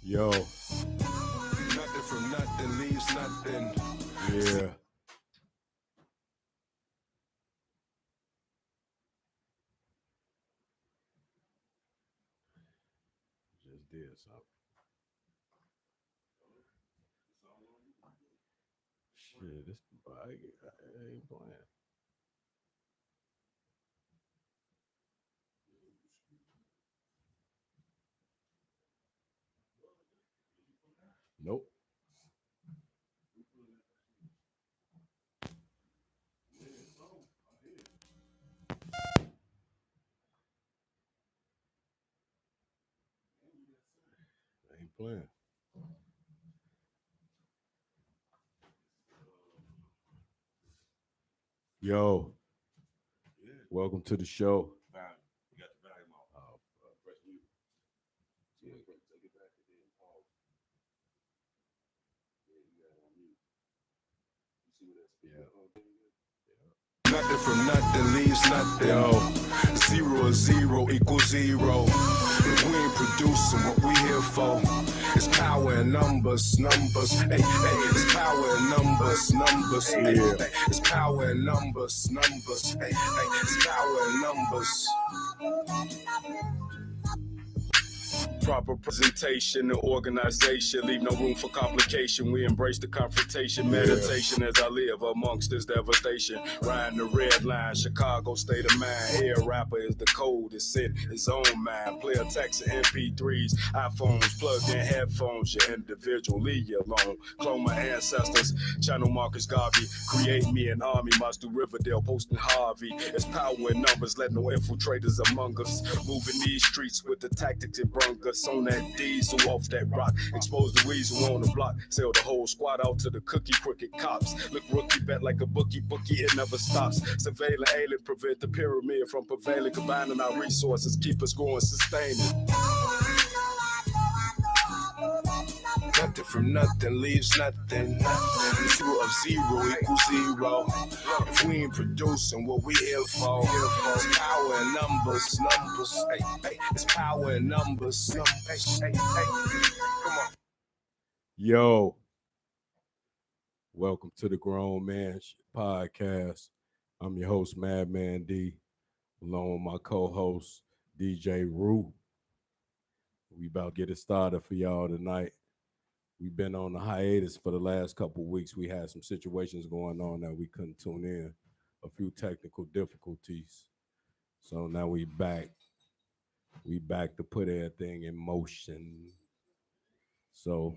Yo. Nothing from nothing leaves nothing. Yeah. Just did something. Shit, this I ain't playing. Nope. I ain't playing. Yo. Welcome to the show. You got the volume off. Press mute. Yeah. Take it back and then pause. Yeah, you got it on mute. You see what that speaker thing is? Nothing from nothing leaves nothing. Yo. 0 or 0 equals 0. If we ain't producing what we here for, it's power in numbers, numbers. Hey, hey, it's power in numbers, numbers. Hey, Yeah. hey, it's power in numbers, numbers. Hey, hey, it's power in numbers. Proper presentation and organization, leave no room for complication. We embrace the confrontation, meditation as I live amongst this devastation. Riding the red line, Chicago state of mind. Here, rapper is the code, it's in his own mind. Player text and MP3s, iPhones, plugged in headphones. You're individual, leave you alone. Clone my ancestors, channel Marcus Garvey. Create me an army, march through Riverdale, posting Harvey. It's power in numbers, let no infiltrators among us. Moving these streets with the tactics it brung us. On that diesel, off that rock, expose the weasel on the block, sell the whole squad out to the cookie crooked cops. Look rookie bet like a bookie, it never stops. Surveilling alien, prevent the pyramid from prevailing. Combining our resources, keep us growing, sustaining. Nothing from nothing leaves nothing. 0 of 0 equals 0. If we ain't producing what we here for, it's power in numbers, numbers. Hey, hey, it's power in numbers, numbers. Hey, hey, come on. Yo. Welcome to the Grown Man Podcast. I'm your host, Madman D, along with my co-host, DJ Rue. We about to get it started for y'all tonight. We've been on a hiatus for the last couple of weeks. We had some situations going on that we couldn't tune in, a few technical difficulties. So now we back. We back to put everything in motion. So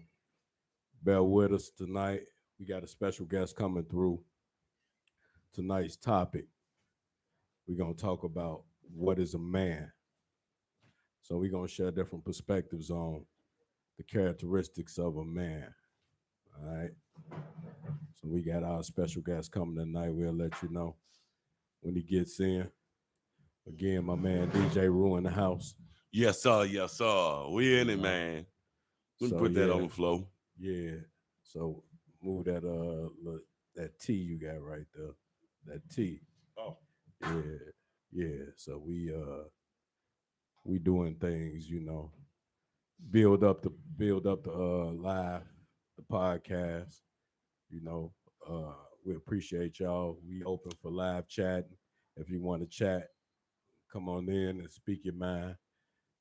bear with us tonight. We got a special guest coming through. Tonight's topic, we're going to talk about what is a man. So we're going to share different perspectives on the characteristics of a man. All right. So we got our special guest coming tonight. We'll let you know when he gets in. Again, my man DJ Rue in the house. Yes, sir. Yes, sir. We in it, man. Let me put that on the floor. Yeah. So move that that T you got right there. That T. Oh. Yeah. Yeah. So we doing things, build up the live, the podcast. We appreciate y'all. We open for live chatting. If you want to chat, come on in and speak your mind.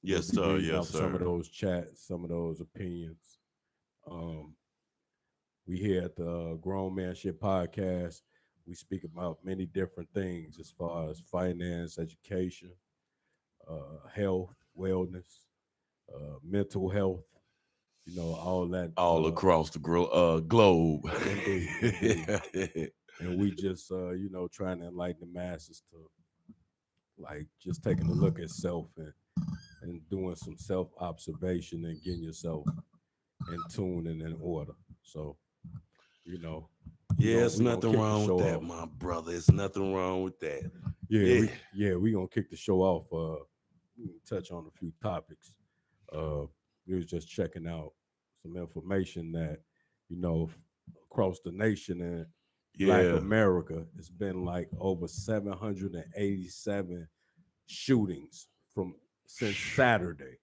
Yes, We'll be sir. reading Yes, off sir. some of those chats, some of those opinions. We here at the Grown Man Shit Podcast. We speak about many different things as far as finance, education, health, wellness, mental health, all that. All across the globe. Indeed. And we just, trying to enlighten the masses to, like, just taking a look at self and doing some self-observation and getting yourself in tune and in order. So, Yeah, we it's gonna nothing kick the wrong show with that, off. my brother. It's nothing wrong with that. We gonna kick the show off. We can touch on a few topics. We was just checking out some information that, across the nation and Black America, it's been like over 787 shootings since Saturday.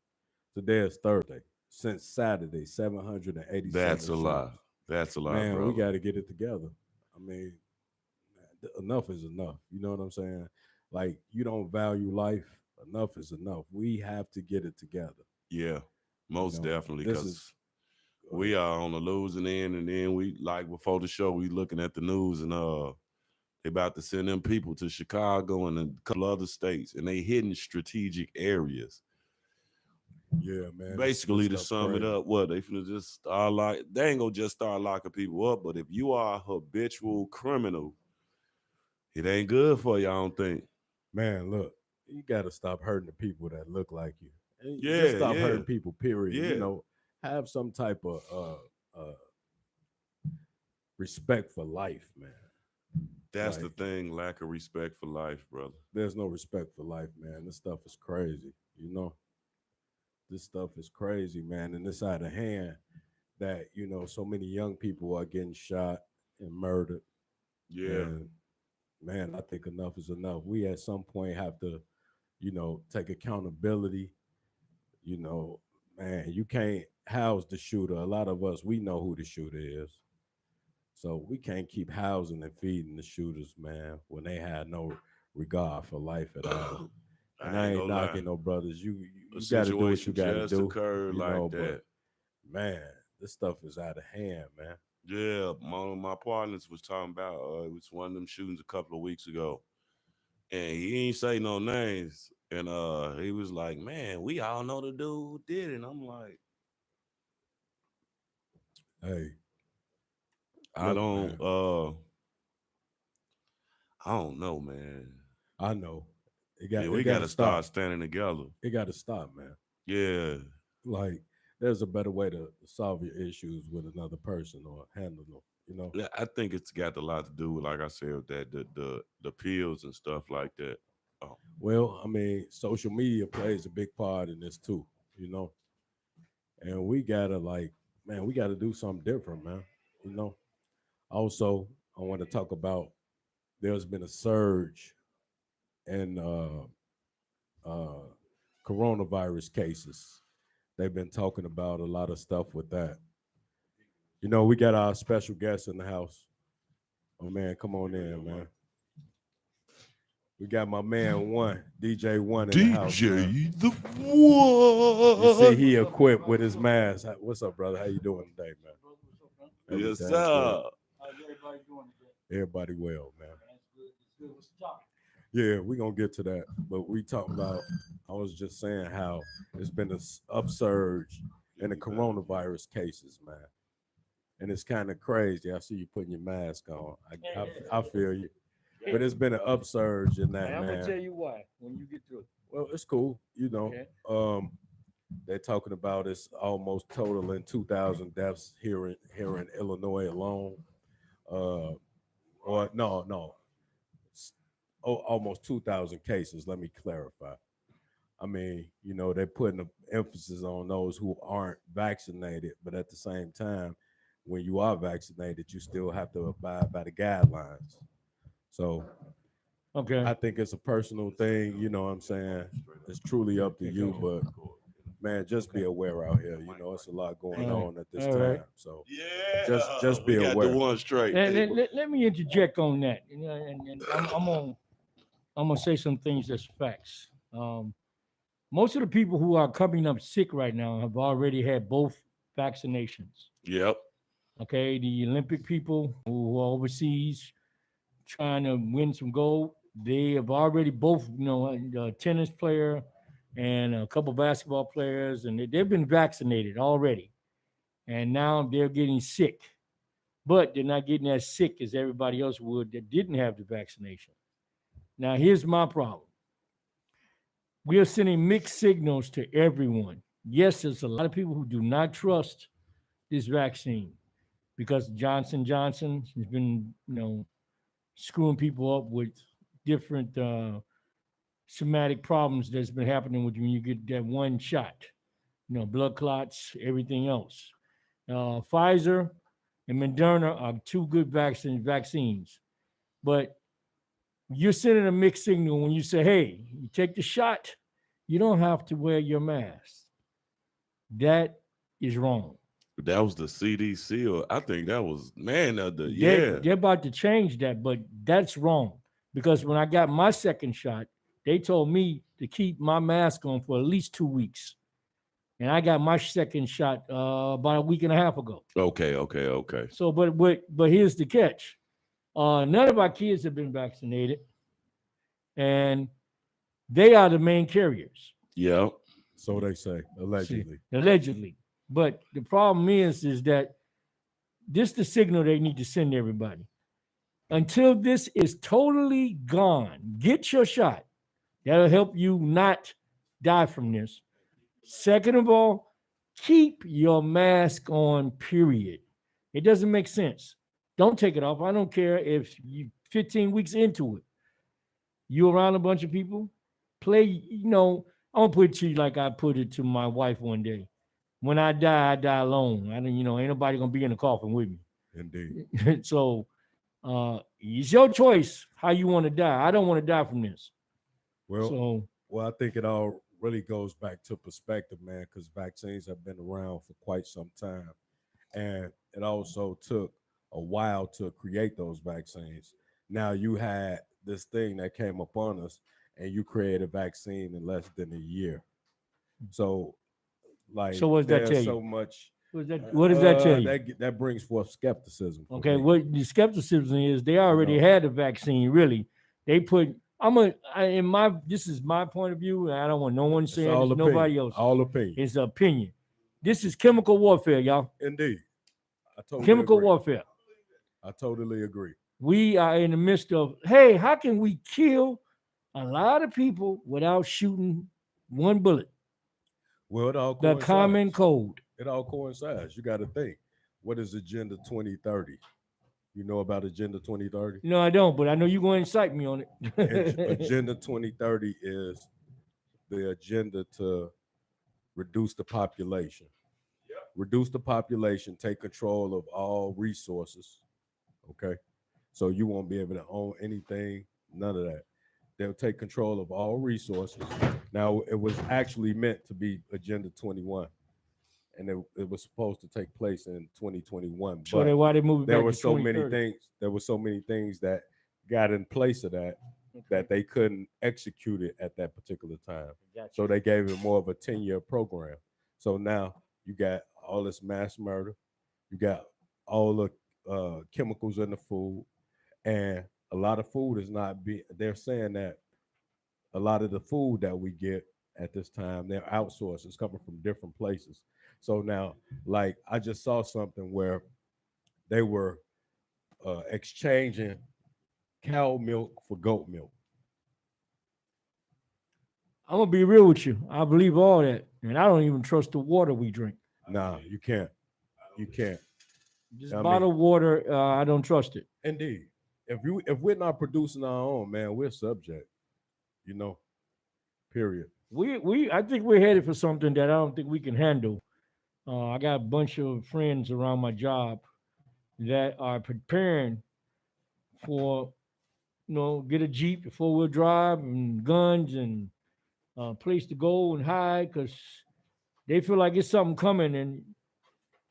Today is Thursday. since Saturday, 787 That's a shootings. lot. That's a lot, Man, brother. we got to get it together. I mean, enough is enough. You know what I'm saying? Like, you don't value life. Enough is enough. We have to get it together. Yeah, most know, definitely. this Because is we are on the losing end, and then we like before the show, we looking at the news, and they about to send them people to Chicago and a couple other states, and they hitting strategic areas. yeah, man. Basically, this to stuff sum it crazy. up, what they finna just start like they ain't gonna just start locking people up, but if you are a habitual criminal, it ain't good for you. I don't think. Man, look, you got to stop hurting the people that look like you. And Yeah, just stop yeah, hurting people. Period. You yeah. know, have some type of respect for life, man. That's the Like, thing. Lack of respect for life, brother. there's no respect for life, man. This stuff is crazy. You know, this stuff is crazy, man. And it's out of hand that, you know, so many young people are getting shot and murdered. Yeah, And man, I think enough is enough. We at some point have to, you know, take accountability. You know, man, you can't house the shooter. A lot of us, we know who the shooter is. So we can't keep housing and feeding the shooters, man, when they had no regard for life at all. And I I ain't ain't gonna lie. knocking no brothers. You A got to do what you situation got to just do, occurred you like know. that. But man, this stuff is out of hand, man. Yeah, one of my partners was talking about it was one of them shootings a couple of weeks ago, and he ain't say no names, and he was like, "Man, we all know the dude who did it." And I'm like, Hey, I look, don't, man, I don't know, man. I know Yeah, it we got got to to start stop. standing together. It got to stop, man. Yeah, Like, there's a better way to solve your issues with another person or handle them. You know. yeah. I think it's got a lot to do with, like I said, with that the pills and stuff like that. Oh, Well, I mean, social media plays a big part in this too. You know, and we gotta like, man, we gotta do something different, man. You know. Also, I want to talk about there's been a surge in uh, coronavirus cases. They've been talking about a lot of stuff with that. You know, we got our special guest in the house. Oh man, come on in, man. We got my man One, DJ One in the house, man. DJ the You see, one. he equipped with his mask. What's up, brother? How you doing today, man? Yes, Everything sir. How's everybody doing today? good. Everybody well, man. That's good. It's good. What's the topic? Yeah, we gonna get to that. But we talking about. I was just saying how it's been an upsurge in the coronavirus cases, man. And it's kind of crazy. I see you putting your mask on. I feel you. But it's been an upsurge in that, And I'm man. gonna tell you why when you get through. Well, it's cool, you know. Okay. They're talking about it's almost totaling 2,000 deaths here in Illinois alone. Or no, almost 2,000 cases. Let me clarify. I mean, you know, they're putting an emphasis on those who aren't vaccinated, but at the same time, when you are vaccinated, you still have to abide by the guidelines. So Okay. I think it's a personal thing, you know what I'm saying? It's truly up to you, but man, just be aware out here. You know, it's a lot going All right. on at this All time. right. So Yeah, just be we got aware. the one straight. Let me interject on that. You know, and I'm gonna say some things that's facts. Most of the people who are coming up sick right now have already had both vaccinations. Yep. Okay, the Olympic people who are overseas trying to win some gold, they have already both, you know, a tennis player and a couple basketball players, and they've been vaccinated already. And now they're getting sick, but they're not getting as sick as everybody else would that didn't have the vaccination. Now, here's my problem. We are sending mixed signals to everyone. Yes, there's a lot of people who do not trust this vaccine because Johnson has been, you know, screwing people up with different somatic problems that's been happening with you when you get that one shot. You know, blood clots, everything else. Pfizer and Moderna are two good vaccines, but you're sending a mixed signal when you say, "Hey, you take the shot, you don't have to wear your mask." That is wrong. That was the CDC, or I think that was They're about to change that, but that's wrong because when I got my second shot, they told me to keep my mask on for at least 2 weeks, and I got my second shot about a week and a half ago. Okay. So, but here's the catch: none of our kids have been vaccinated, and they are the main carriers. Yeah. So they say, allegedly. Allegedly. But the problem is that this is the signal they need to send everybody. Until this is totally gone, get your shot. That'll help you not die from this. Second of all, keep your mask on, period. It doesn't make sense. Don't take it off. I don't care if you 15 weeks into it. You around a bunch of people, play, I'm gonna put it to you like I put it to my wife one day. When I die alone. I don't, ain't nobody gonna be in the coffin with me. Indeed. So it's your choice how you want to die. I don't want to die from this. Well, I think it all really goes back to perspective, man, because vaccines have been around for quite some time. And it also took a while to create those vaccines. Now you had this thing that came upon us, and you create a vaccine in less than a year. So, so what does that tell you? So much. What does that tell you? That brings forth skepticism. Okay, what the skepticism is, they already had the vaccine. Really, they put. This is my point of view, and I don't want no one saying it's nobody else. All opinion. It's opinion. This is chemical warfare, y'all. Indeed, chemical warfare. I totally agree. We are in the midst of, hey, how can we kill a lot of people without shooting one bullet? Well, it all coincides. The common code. It all coincides. You got to think. What is Agenda 2030? You know about Agenda 2030? No, I don't, but I know you're going to incite me on it. Agenda 2030 is the agenda to reduce the population. Yep. Reduce the population, take control of all resources. Okay? So you won't be able to own anything, none of that. They'll take control of all resources. Now, it was actually meant to be Agenda 21. And it was supposed to take place in 2021. So why they moved back? There were so many things. There were so many things that got in place of that that they couldn't execute it at that particular time. Gotcha. So they gave it more of a 10-year program. So now you got all this mass murder, you got all the chemicals in the food, and a lot of food is not being. They're saying that a lot of the food that we get at this time, they're outsourced. It's coming from different places. So now, like, I just saw something where they were exchanging cow milk for goat milk. I'm going to be real with you. I believe all that. And I don't even trust the water we drink. Nah, you can't. You can't. Just bottled water, I don't trust it. Indeed. If we're not producing our own, man, we're subject. Period. I think we're headed for something that I don't think we can handle. I got a bunch of friends around my job that are preparing for, get a Jeep, a 4-wheel drive, and guns, and place to go and hide because they feel like it's something coming. And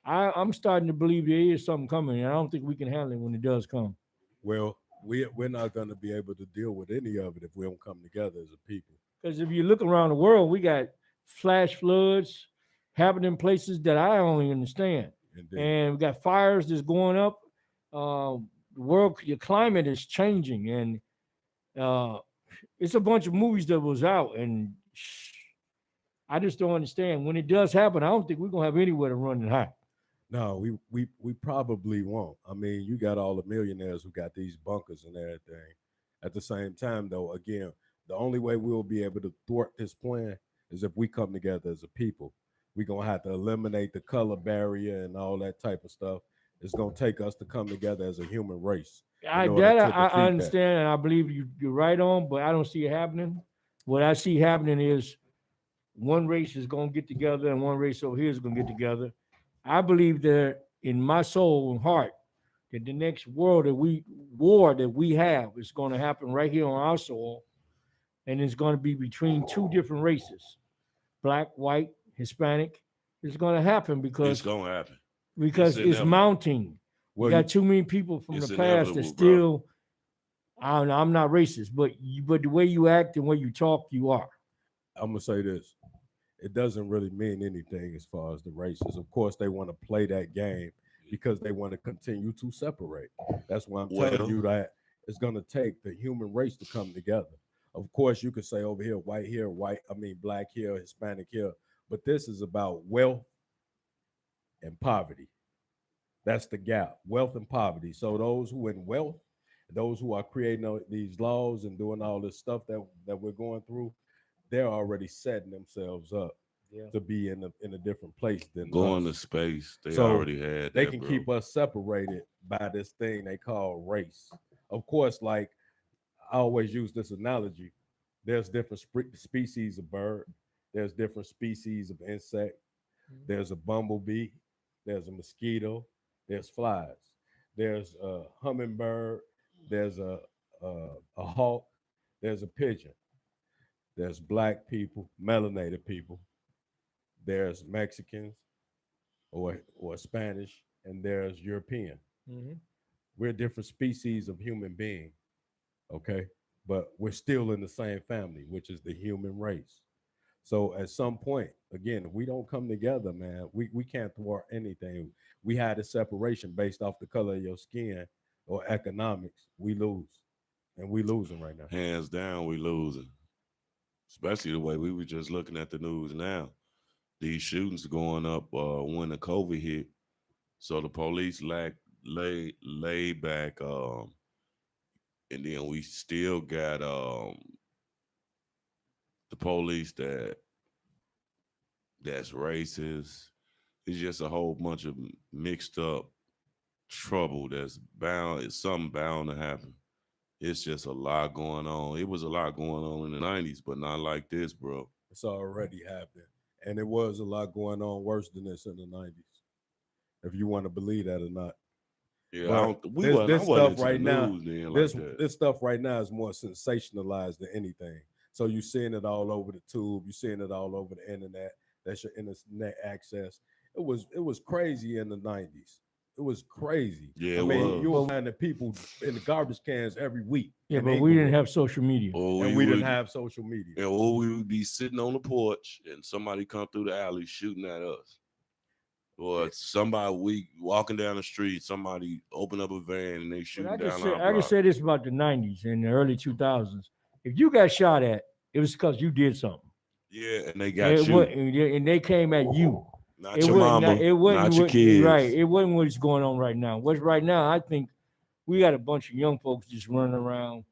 I'm starting to believe there is something coming, and I don't think we can handle it when it does come. Well, we're not going to be able to deal with any of it if we don't come together as a people. Because if you look around the world, we got flash floods happening in places that I don't even understand. Indeed. And we got fires that's going up. The world, your climate is changing, and it's a bunch of movies that was out, and I just don't understand. When it does happen, I don't think we're gonna have anywhere to run and hide. No, we probably won't. I mean, you got all the millionaires who got these bunkers and everything. At the same time, though, again, the only way we'll be able to thwart this plan is if we come together as a people. We're going to have to eliminate the color barrier and all that type of stuff. It's going to take us to come together as a human race. I understand, and I believe you're right on, but I don't see it happening. What I see happening is one race is going to get together and one race over here is going to get together. I believe that in my soul and heart that the next war that we have is going to happen right here on our soil, and it's going to be between two different races, Black, white, Hispanic. It's going to happen It's because gonna happen. it's inevitable. mounting. Well, You got too many people from it's the past that inevitable, bro. still. I don't know, I'm not racist, but the way you act and way you talk, you are. I'm gonna say this. It doesn't really mean anything as far as the races. Of course, they want to play that game because they want to continue to separate. That's why I'm telling Well- you that it's gonna take the human race to come together. Of course, you could say over here, black here, Hispanic here, but this is about wealth and poverty. That's the gap, wealth and poverty. So those who in wealth, those who are creating these laws and doing all this stuff that we're going through, they're already setting themselves up to be in a different place than Going to us. space. They So already had They that, can bro. keep us separated by this thing they call race. Of course, like I always use this analogy. There's different species of bird. There's different species of insect. There's a bumblebee. There's a mosquito. There's flies. There's a hummingbird. There's a hawk. There's a pigeon. There's black people, melanated people. There's Mexicans or Spanish, and there's European. We're different species of human being, okay? But we're still in the same family, which is the human race. So at some point, again, if we don't come together, man, we can't thwart anything. We had a separation based off the color of your skin or economics. We lose. And we losing right now. Hands down, we losing. Especially the way we were just looking at the news now. These shootings going up when the COVID hit. So the police lay back, and then we still got the police that's racist. It's just a whole bunch of mixed up trouble that's bound. It's something bound to happen. It's just a lot going on. It was a lot going on in the 90s, but not like this, bro. It's already happened. And it was a lot going on worse than this in the 90s. If you want to believe that or not. Yeah, But this stuff right now, this stuff right now is more sensationalized than anything. So you're seeing it all over the tube. You're seeing it all over the internet. That's your internet access. It was crazy in the 90s. It was crazy. Yeah, you were finding people in the garbage cans every week. Yeah, but we didn't have social media. And we didn't have social media. And we would be sitting on the porch and somebody come through the alley shooting at us. Or somebody, we walking down the street, somebody open up a van and they shooting down our block. I can say this about the 90s and the early 2000s. If you got shot at, it was because you did something. Yeah, and they got you. And they came at you. Not your mama, not your kids. Right. It wasn't what's going on right now. What's right now, I think we got a bunch of young folks just running around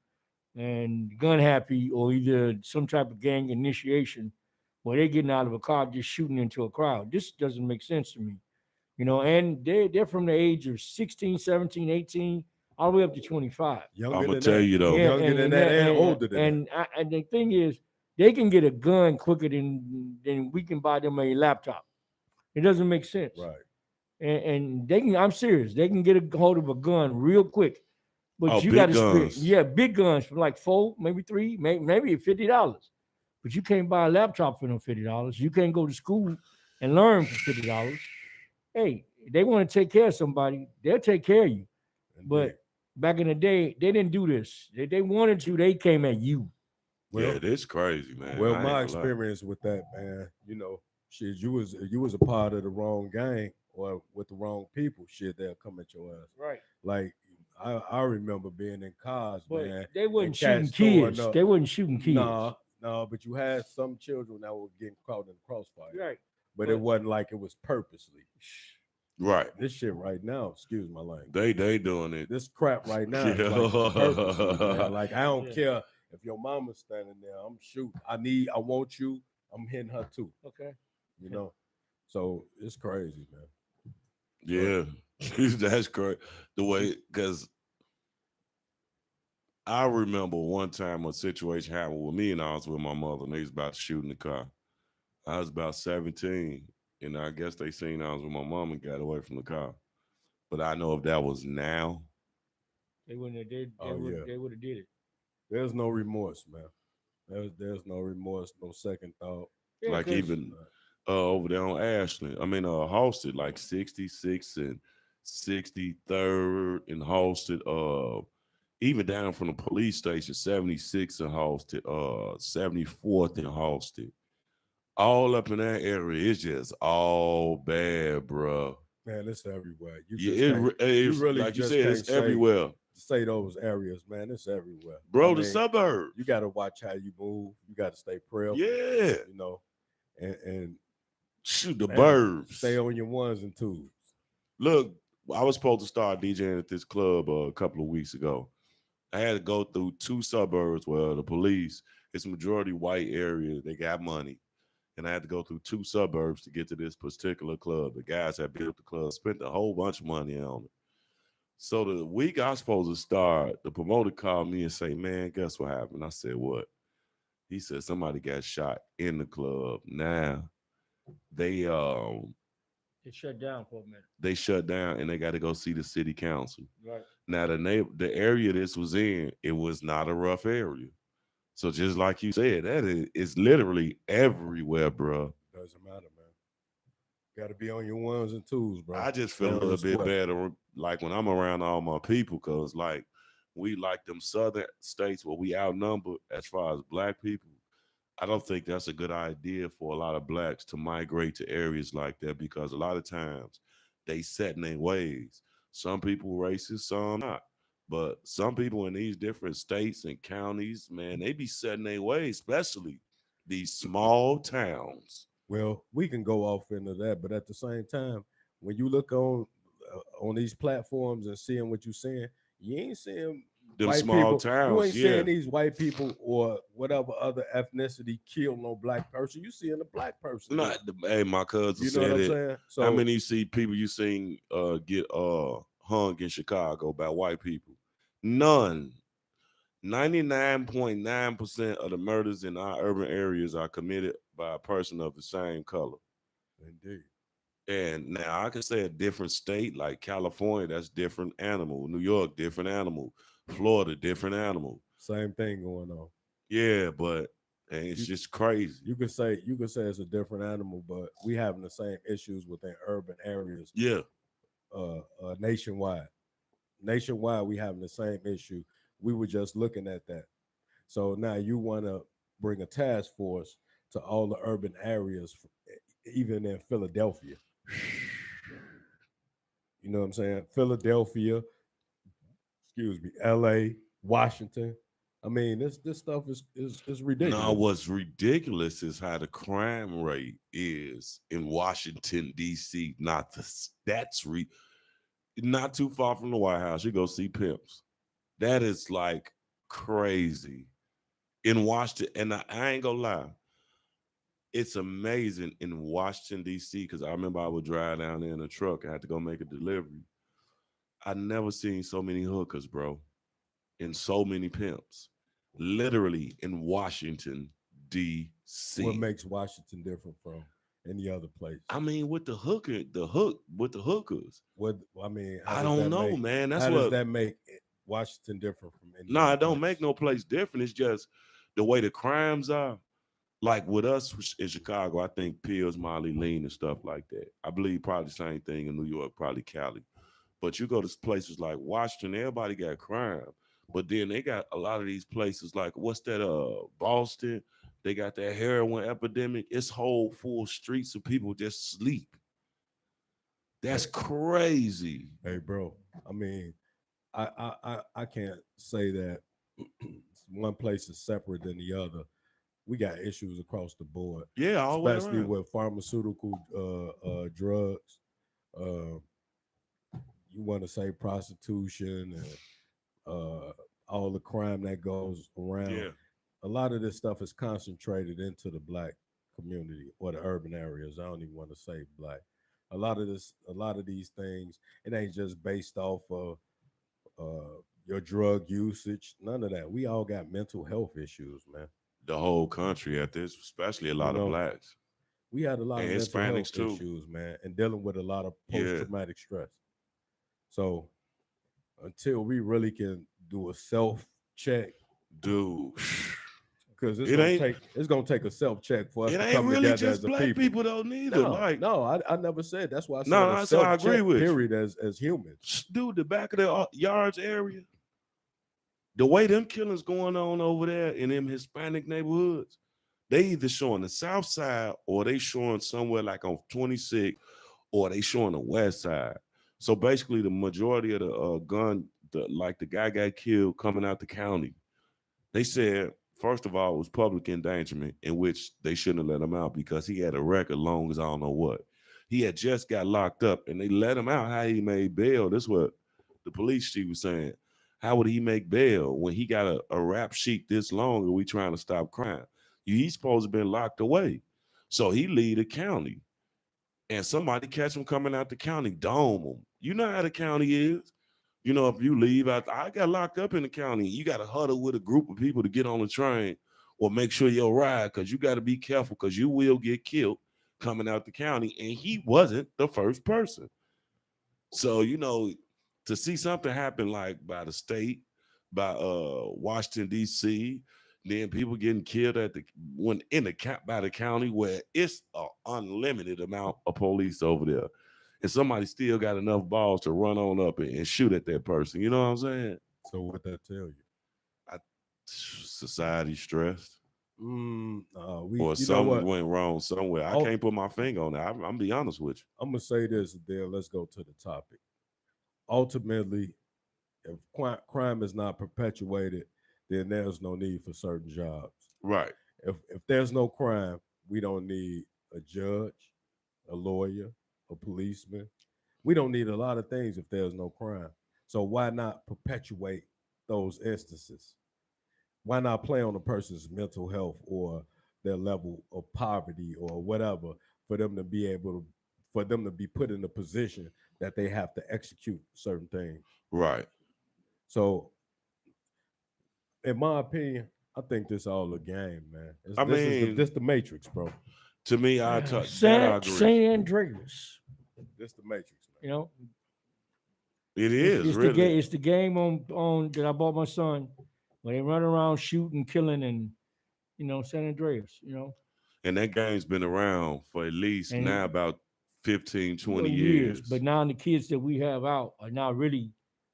and gun happy or either some type of gang initiation where they're getting out of a car just shooting into a crowd. This doesn't make sense to me. You know, and they're from the age of 16, 17, 18, all the way up to 25. I'm going to tell you, though. Yeah, younger than that and older than that. And the thing is, they can get a gun quicker than we can buy them a laptop. It doesn't make sense. Right. And they can, I'm serious, they can get a hold of a gun real quick. But you got to spend, big guns for like $4, maybe $3, maybe $50. But you can't buy a laptop for no $50. You can't go to school and learn for $50. Hey, they want to take care of somebody, they'll take care of you. Indeed. But back in the day, they didn't do this. They wanted to, they came at you. Well, yeah, this crazy, man. Well, my experience with that, man, you know, shit, you was a part of the wrong gang or with the wrong people, shit, they'll come at your ass. Right. Like I remember being in cars, but man. They wasn't shooting kids. They wasn't shooting kids. No, but you had some children that were getting caught in the crossfire. Right. But it wasn't like it was purposely. Right. This shit right now, excuse my language. They doing it. This crap right now is like purposely, man. Like I don't care if your mama's standing there, I'm shooting. I want you, I'm hitting her too. Okay. You know? So it's crazy, man. Yeah. That's crazy. The way, because I remember one time a situation happened with me and I was with my mother and they was about to shoot in the car. I was about 17 and I guess they seen I was with my mom and got away from the car. But I know if that was now, they wouldn't have did. They would have did it. There's no remorse, man. There's no remorse, no second thought. Yeah, like even over there on Ashland. I mean, Halsted, like 66 and 63rd and Halsted. Even down from the police station, 76 and Halsted, 74th and Halsted. All up in that area, it's just all bad, bro. Man, it's everywhere. You Yeah, just can't. You it's really like you just said, can't it's everywhere, say those areas, man. It's everywhere, bro. I The mean, suburbs. you got to watch how you move. You got to stay prayerful. Yeah. You know, and Shoot, the man, burbs. stay on your ones and twos. Look, I was supposed to start DJing at this club a couple of weeks ago. I had to go through 2 suburbs where the police, it's a majority white area. They got money. And I had to go through 2 suburbs to get to this particular club. The guys that built the club spent a whole bunch of money on it. So the week I was supposed to start, the promoter called me and say, man, guess what happened? I said, what? He said somebody got shot in the club. Now they It shut down for a minute. they shut down and they got to go see the city council. Right. Now the area this was in, it was not a rough area. So just like you said, that is literally everywhere, bro. Doesn't matter, man. Got to be on your ones and twos, bro. I just feel a little bit better like when I'm around all my people, cause like we like them southern states where we outnumber as far as black people. I don't think that's a good idea for a lot of blacks to migrate to areas like that because a lot of times they set in their ways. Some people racist, some not. But some people in these different states and counties, man, they be setting their ways, especially these small towns. Well, we can go off into that, but at the same time, when you look on these platforms and seeing what you're seeing, you ain't seeing Them white small people. towns, You ain't yeah. seeing these white people or whatever other ethnicity kill no black person. You seeing a black person. Not, hey, my cousin You know what said I'm it. saying? So How many people you seen get hung in Chicago by white people? None. 99.9% of the murders in our urban areas are committed by a person of the same color. Indeed. And now I can say a different state like California, that's different animal. New York, different animal. Florida, different animal. Same thing going on. Yeah, but and it's just crazy. You could say it's a different animal, but we having the same issues within urban areas. Yeah. Nationwide. Nationwide, we having the same issue. We were just looking at that. So now you want to bring a task force to all the urban areas, even in Philadelphia. You know what I'm saying? Philadelphia, excuse me, LA, Washington. I mean, this stuff is ridiculous. Now, what's ridiculous is how the crime rate is in Washington, D.C. Not too far from the White House. You go see pimps. That is like crazy. In Washington, and I ain't gonna lie, it's amazing in Washington, D.C., because I remember I would drive down there in a truck. I had to go make a delivery. I never seen so many hookers, bro, and so many pimps. Literally in Washington, D.C. What makes Washington different from any other place? I mean, with the hookers. What I mean, I don't know, man. That's how what does that make Washington different from any? No, other it don't place? make no place different. It's just the way the crimes are. Like with us in Chicago, I think pills, Molly, lean, and stuff like that. I believe probably the same thing in New York, probably Cali. But you go to places like Washington, everybody got crime. But then they got a lot of these places like what's that? Boston. They got that heroin epidemic. It's whole full streets of people just sleep. That's crazy. Hey, bro. I mean, I can't say that one place is separate than the other. We got issues across the board. Yeah, all the way especially around. with pharmaceutical drugs. You want to say prostitution and all the crime that goes around. Yeah. A lot of this stuff is concentrated into the black community or the urban areas. I don't even want to say black. A lot of these things, it ain't just based off of your drug usage. None of that. We all got mental health issues, man. The whole country at this, especially a lot of blacks. We had a lot And of mental Hispanics health too. issues, man, and dealing with a lot of Yeah. post-traumatic stress. So until we really can do a self-check, Dude. because It it's gonna take a self check for us It to ain't come really together just as a black people. people though neither. I never said. That's why I said No, a that's why I self agree check. with you. Period. As humans, dude, the back of the yards area, the way them killings going on over there in them Hispanic neighborhoods, they either showing the south side or they showing somewhere like on 26 or they showing the west side. So basically the majority of the guy got killed coming out the county. They said, first of all, it was public endangerment, in which they shouldn't have let him out because he had a record long as I don't know what. He had just got locked up and they let him out. How he made bail? That's what the police chief was saying. How would he make bail when he got a rap sheet this long and we trying to stop crime? He's supposed to have been locked away. So he leave the county and somebody catch him coming out the county, dome him. You know how the county is. You know, if you leave out, I got locked up in the county. You got to huddle with a group of people to get on the train or make sure you'll ride because you got to be careful because you will get killed coming out the county. And he wasn't the first person. So, you know, to see something happen like by the state, by Washington, D.C., then people getting killed by the county where it's an unlimited amount of police over there. And somebody still got enough balls to run on up and shoot at that person. You know what I'm saying? so what that tell you? Society stressed. Or something went wrong somewhere. I can't put my finger on that. I'm be honest with you. I'm gonna say this, then let's go to the topic. Ultimately, if crime is not perpetuated, then there's no need for certain jobs. Right. If there's no crime, we don't need a judge, a lawyer, a policeman. We don't need a lot of things if there's no crime. So why not perpetuate those instances? Why not play on a person's mental health or their level of poverty or whatever for them to be put in a position that they have to execute certain things? Right. So, in my opinion, I think this all a game, man. This the Matrix, bro. To me, I agree. San Andreas. This the Matrix, man. You know, it is it's really. It's the game on that I bought my son where they run around shooting, killing, and San Andreas. And that game's been around for at least now about 15, 20 years. But now the kids that we have out are now really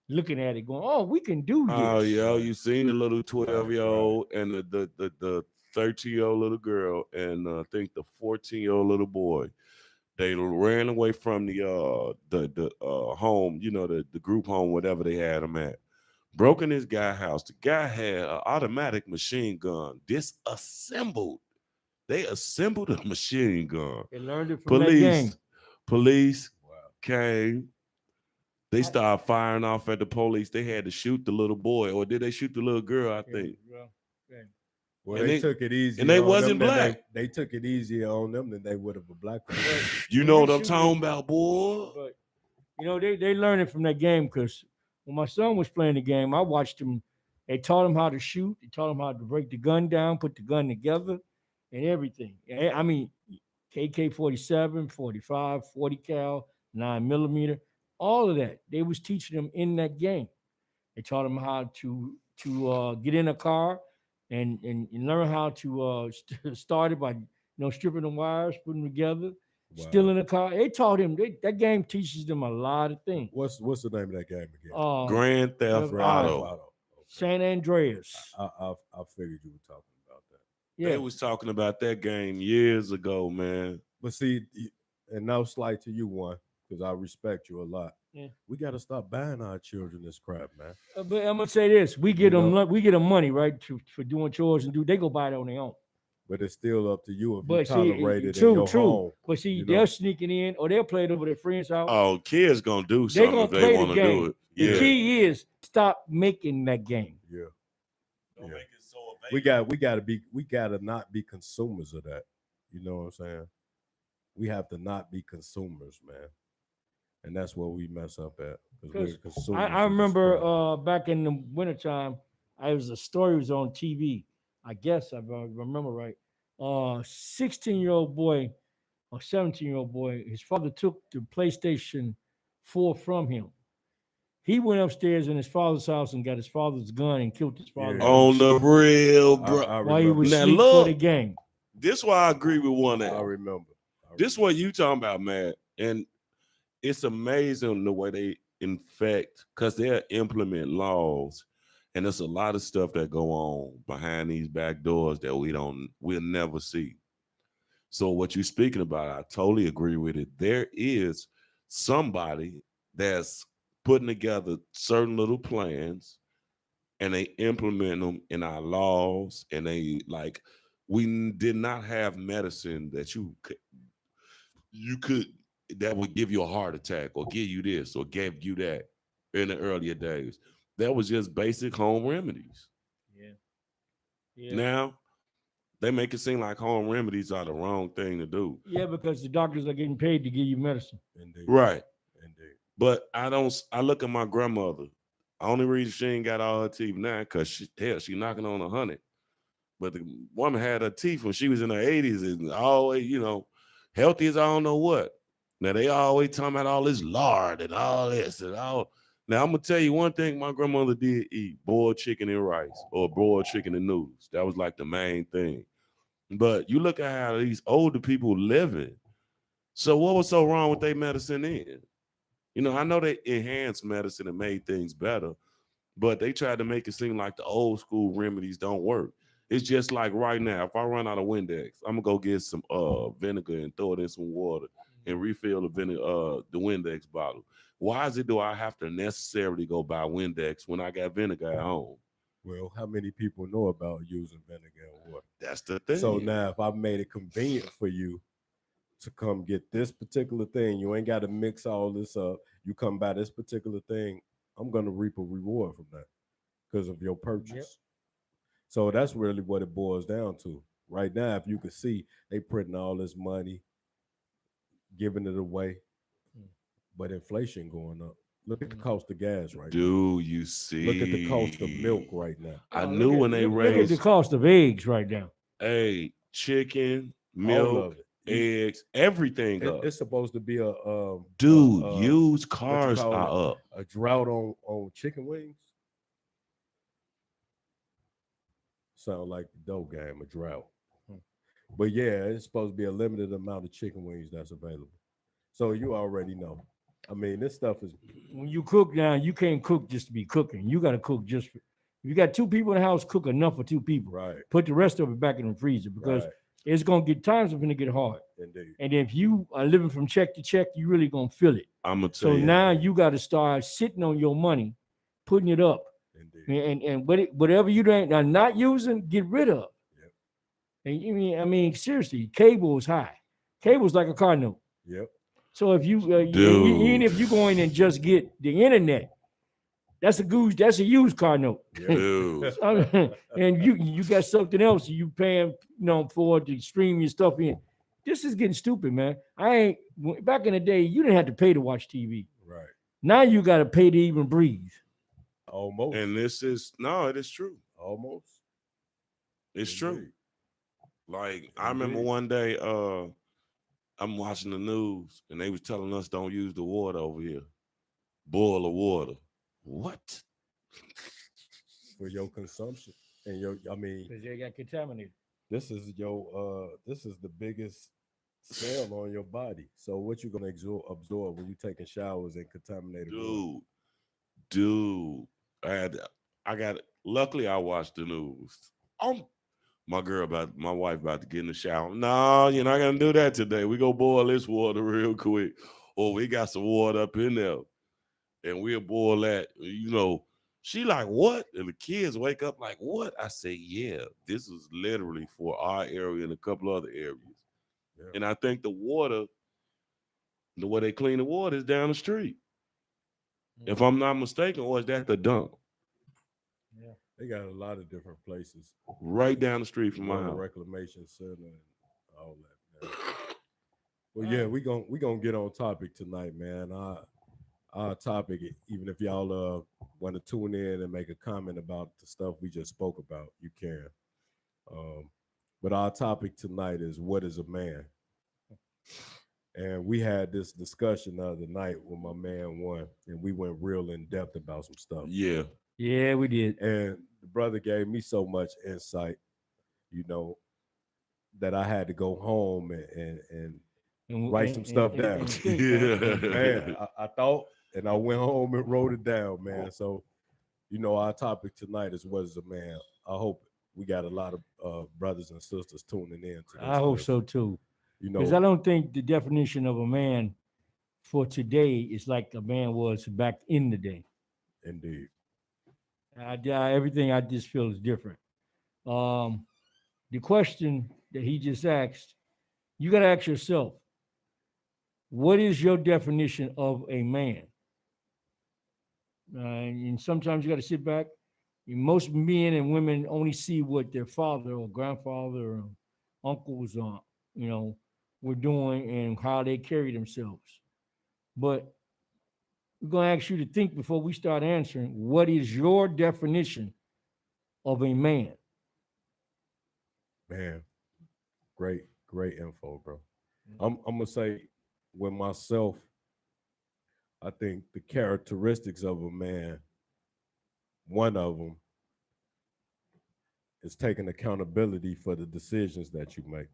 looking at it, going, "Oh, we can do this." Oh yeah, you seen the little 12-year-old and the 13-year-old little girl, and I think the 14-year-old little boy. They ran away from the home, the group home, whatever they had them at. Broke in this guy's house. The guy had an automatic machine gun, disassembled. They assembled a machine gun. They learned it from that game. Police came. They started firing off at the police. They had to shoot the little boy, or did they shoot the little girl? I think. Yeah. Well, they took it easy, and they wasn't black. They took it easier on them than they would have a black person. You know what I'm talking about, boy. But they learned it from that game because when my son was playing the game, I watched him. They taught him how to shoot. They taught him how to break the gun down, put the gun together, and everything. I mean, AK-47, 45, 40 cal, 9mm, all of that. They was teaching them in that game. They taught them how to get in a car and learn how to start it by stripping the wires, putting them together, stealing a car. They taught him that game teaches them a lot of things. What's the name of that game again? Grand Theft Auto. Okay. San Andreas. I figured you were talking about that. Yeah. They was talking about that game years ago, man. But see, and no slight to you, one, because I respect you a lot. Yeah. We got to stop buying our children this crap, man. But I'm gonna say this: we get them money, right, for doing chores and they go buy it on their own. But it's still up to you if you tolerate it in your home. But see, they're sneaking in, or they'll play it over their friend's house. Oh, kids gonna do something if they want to do it. The key is stop making that game. Yeah. Don't make it so available. We gotta not be consumers of that. You know what I'm saying? We have to not be consumers, man. And that's where we mess up at. I remember back in the wintertime, there was a story was on TV. I guess I remember right. 16-year-old boy or 17-year-old boy, his father took the PlayStation 4 from him. He went upstairs in his father's house and got his father's gun and killed his father Yeah. On the real, bro. I while he remember. was Now asleep for the look. game. This why I agree with one I that. remember. This what you talking about, man. And it's amazing the way they infect, because they'll implement laws, and there's a lot of stuff that go on behind these back doors that we'll never see. So what you're speaking about, I totally agree with it. There is somebody that's putting together certain little plans, and they implement them in our laws, and they like, we did not have medicine that you could that would give you a heart attack or give you this or gave you that in the earlier days. That was just basic home remedies. Yeah. Yeah. Now they make it seem like home remedies are the wrong thing to do. Yeah, because the doctors are getting paid to give you medicine. Indeed. Right. Indeed. But I look at my grandmother. The only reason she ain't got all her teeth now, because she knocking on 100. But the woman had her teeth when she was in her 80s and always, healthy as I don't know what. Now they always talking about all this lard and all this and all. Now I'm gonna tell you one thing my grandmother did eat: boiled chicken and rice or boiled chicken and noodles. That was like the main thing. But you look at how these older people living. So what was so wrong with their medicine then? I know they enhanced medicine and made things better, but they tried to make it seem like the old school remedies don't work. It's just like right now, if I run out of Windex, I'm gonna go get some vinegar and throw it in some water and refill the Windex bottle. Why do I have to necessarily go buy Windex when I got vinegar at home? Well, how many people know about using vinegar and water? That's the thing. So now, if I made it convenient for you to come get this particular thing, you ain't got to mix all this up. You come buy this particular thing, I'm gonna reap a reward from that because of your purchase. Yep. So that's really what it boils down to. Right now, if you could see, they printing all this money, giving it away, but inflation going up. Look at the cost of gas right now. Do you see? Look at the cost of milk right now. I Oh, knew when they look at the raised cost of eggs right now. chicken, All milk, of it. eggs, everything up. It's supposed to be a Dude, a- used what you cars call are it? up. A drought on chicken wings. Sound like the dough game, a drought. But yeah, it's supposed to be a limited amount of chicken wings that's available. So you already know. I mean, this stuff is When you cook now, you can't cook just to be cooking. You got to cook just for, if you got 2 people in the house, cook enough for 2 people. right. Put the rest of it back in the freezer because Right. it's gonna get times are gonna get hard. Indeed. And if you are living from check to check, you really gonna feel it. I'm gonna tell So you. now you got to start sitting on your money, putting it up, Indeed. and whatever you are not using, get rid of. Yep. And I mean, seriously, cable is high. Cable's like a car note. Yep. So if you even Dude. if you go in and just get the internet, that's a used car note. Yep. Dude. And you got something else you paying for to stream your stuff in. This is getting stupid, man. Back in the day, you didn't have to pay to watch TV. Right. Now you got to pay to even breathe. Almost. And it is true. Almost. It's true. Indeed. Like I remember Indeed. one day, I'm watching the news and they was telling us don't use the water over here. Boil the water. What? For your consumption. And Because they got contaminated. this is the biggest cell on your body. So what you gonna absorb when you taking showers in contaminated water? Dude. Luckily I watched the news. My wife about to get in the shower. No, you're not gonna do that today. We go boil this water real quick. Or we got some water up in there. And we'll boil that. She like, what? And the kids wake up like, what? I say, yeah, this is literally for our area and a couple other areas. Yeah. And I think the way they clean the water is down the street. If I'm not mistaken, or is that the dump? Yeah. They got a lot of different places. Right down the street from my Water house. reclamation center and all that. Man. Well, yeah, we gonna get on topic tonight, man. Our topic, even if y'all want to tune in and make a comment about the stuff we just spoke about, you can. But our topic tonight is what is a man? And we had this discussion the other night with my man One, and we went real in depth about some stuff. Yeah. Yeah, we did. And the brother gave me so much insight, that I had to go home and write some stuff down. Man, I thought, and I went home and wrote it down, man. So, our topic tonight is what is a man. I hope we got a lot of brothers and sisters tuning in. I hope so too. You Because know, I don't think the definition of a man for today is like a man was back in the day. indeed. Everything I just feel is different. The question that he just asked, you got to ask yourself, what is your definition of a man? And sometimes you got to sit back. Most men and women only see what their father or grandfather or uncles were doing and how they carry themselves. But we're going to ask you to think before we start answering, what is your definition of a man? Man, great info, bro. I'm gonna say with myself, I think the characteristics of a man, one of them is taking accountability for the decisions that you make.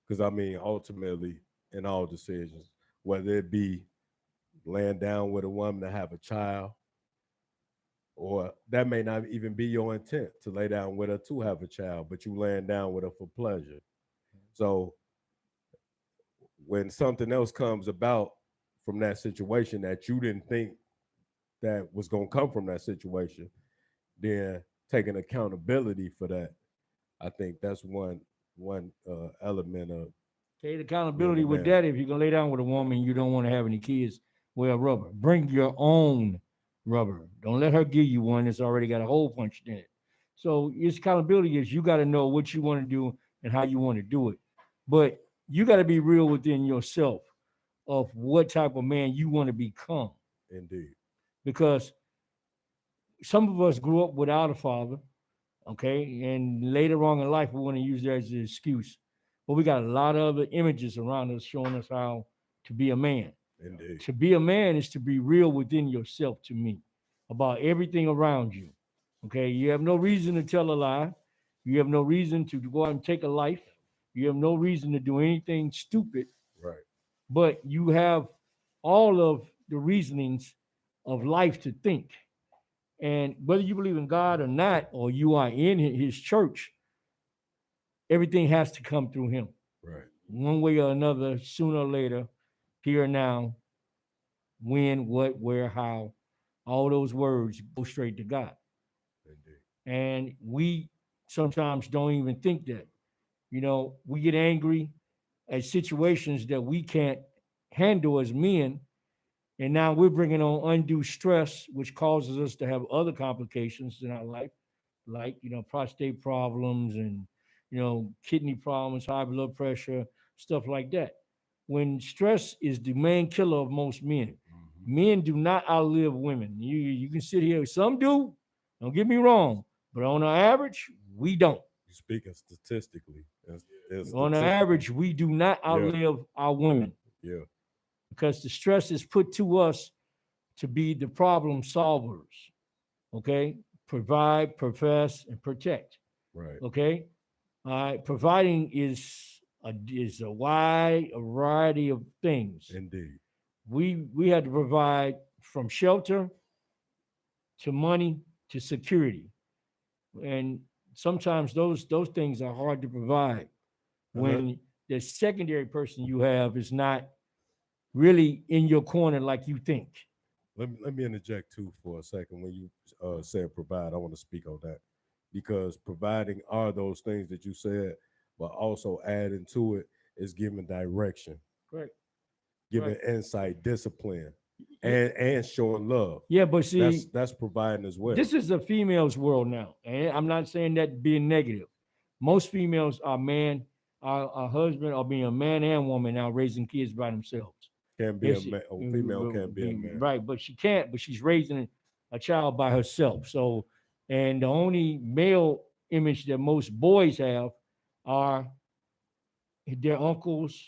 Because ultimately, in all decisions, whether it be laying down with a woman to have a child, or that may not even be your intent to lay down with her to have a child, but you laying down with her for pleasure. So when something else comes about from that situation that you didn't think that was going to come from that situation, then taking accountability for that, I think that's one element of take accountability with that. If you're gonna lay down with a woman, you don't want to have any kids, wear rubber. Bring your own rubber. Don't let her give you one that's already got a hole punched in it. So its accountability is you got to know what you want to do and how you want to do it. But you got to be real within yourself of what type of man you want to become. Indeed. Because some of us grew up without a father, okay? And later on in life, we want to use that as an excuse. But we got a lot of other images around us showing us how to be a man. Indeed. To be a man is to be real within yourself, to me, about everything around you. Okay, you have no reason to tell a lie. You have no reason to go out and take a life. You have no reason to do anything stupid. Right. But you have all of the reasonings of life to think. And whether you believe in God or not, or you are in his church, everything has to come through him. Right. One way or another, sooner or later, here now, when, what, where, how, all those words go straight to God. Indeed. And we sometimes don't even think that. We get angry at situations that we can't handle as men. And now we're bringing on undue stress, which causes us to have other complications in our life, like, prostate problems and, kidney problems, high blood pressure, stuff like that. When stress is the main killer of most men, men do not outlive women. You can sit here, some do, don't get me wrong, but on the average, we don't. You're speaking statistically. On the average, we do not outlive our women. Yeah. Because the stress is put to us to be the problem solvers. Okay? Provide, profess, and protect. Right. Okay? Providing is a wide variety of things. Indeed. We had to provide from shelter to money to security. And sometimes those things are hard to provide when the secondary person you have is not really in your corner like you think. Let me interject too for a second. When you said provide, I want to speak on that, because providing are those things that you said, but also adding to it is giving direction, Correct. giving insight, discipline, and showing love. Yeah, but see, that's providing as well. This is a female's world now, and I'm not saying that being negative. Most females are a husband, or being a man and woman now raising kids by themselves. Can be a female can be a man. Right, but she can't, but she's raising a child by herself. So, and the only male image that most boys have are their uncles,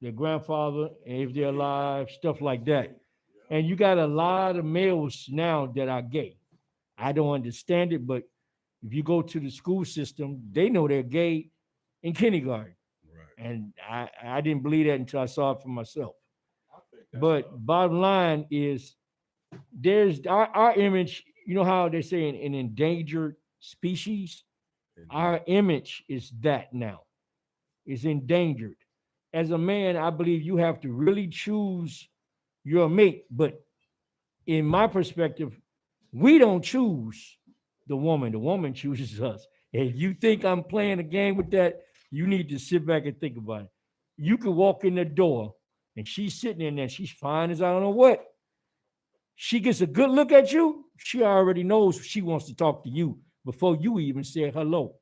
their grandfather, and if they're alive, stuff like that. And you got a lot of males now that are gay. I don't understand it, but if you go to the school system, they know they're gay in kindergarten. Right. And I didn't believe that until I saw it for myself. But bottom line is there's our image, you know how they say an endangered species? Our image is that now. It's endangered. As a man, I believe you have to really choose your mate. But in my perspective, we don't choose the woman chooses us. If you think I'm playing a game with that, you need to sit back and think about it. You could walk in the door and she's sitting in there, she's fine as I don't know what. She gets a good look at you, she already knows she wants to talk to you before you even say hello.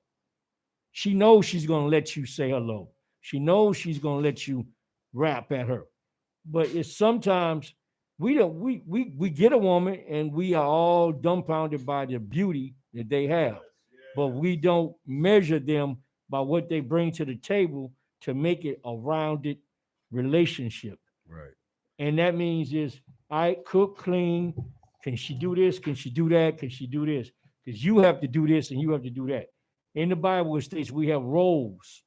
She knows she's going to let you say hello. She knows she's going to let you rap at her. But it's sometimes we get a woman and we are all dumbfounded by the beauty that they have, but we don't measure them by what they bring to the table to make it a rounded relationship. Right. And that means is I cook, clean. Can she do this? Can she do that? Can she do this? Because you have to do this and you have to do that. In the Bible, it states we have roles.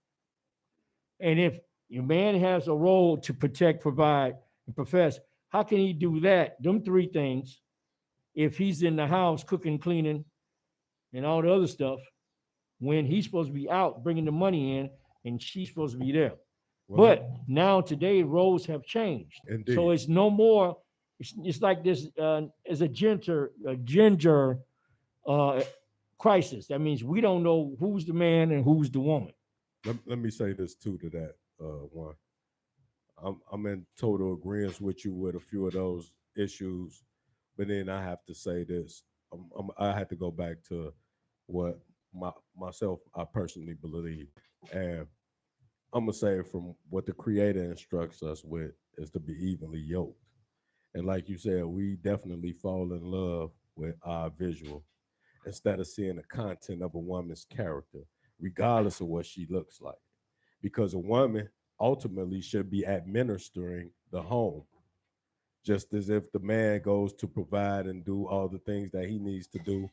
And if your man has a role to protect, provide, and profess, how can he do that? Them three things, if he's in the house cooking, cleaning, and all the other stuff, when he's supposed to be out bringing the money in and she's supposed to be there. Well, But now today roles have changed. Indeed. So it's no more, it's like this as a gender crisis. That means we don't know who's the man and who's the woman. let me say this too to that one. I'm in total agreement with you with a few of those issues, but then I have to say this. I had to go back to what myself I personally believe, and I'm gonna say from what the Creator instructs us with is to be evenly yoked. And like you said, we definitely fall in love with our visual instead of seeing the content of a woman's character, regardless of what she looks like. Because a woman ultimately should be administering the home, just as if the man goes to provide and do all the things that he needs to do.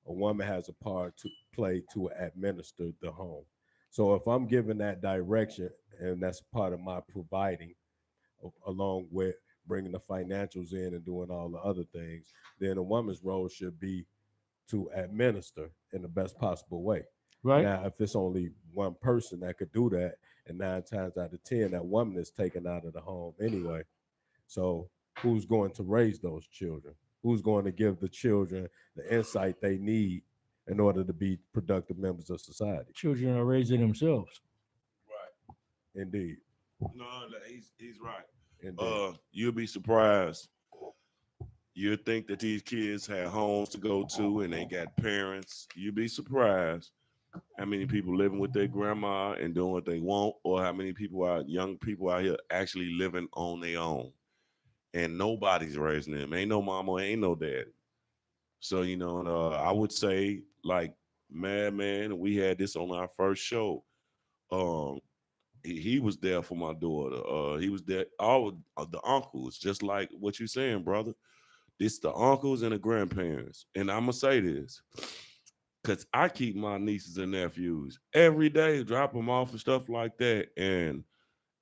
A woman has a part to play to administer the home. So if I'm given that direction, and that's part of my providing, along with bringing the financials in and doing all the other things, then a woman's role should be to administer in the best possible way. Right. Now, if it's only one person that could do that, and 9 times out of 10, that woman is taken out of the home anyway. So who's going to raise those children? Who's going to give the children the insight they need in order to be productive members of society? Children are raising themselves. Right. Indeed. No, he's right. Indeed. You'll be surprised. You think that these kids have homes to go to and they got parents. You'd be surprised how many people living with their grandma and doing what they want, or how many young people out here actually living on their own. And nobody's raising them. Ain't no mama, ain't no dad. So, I would say, like Madman, we had this on our first show. He was there for my daughter. He was there, all of the uncles, just like what you're saying, brother. It's the uncles and the grandparents. And I'm going to say this, because I keep my nieces and nephews every day, drop them off and stuff like that. And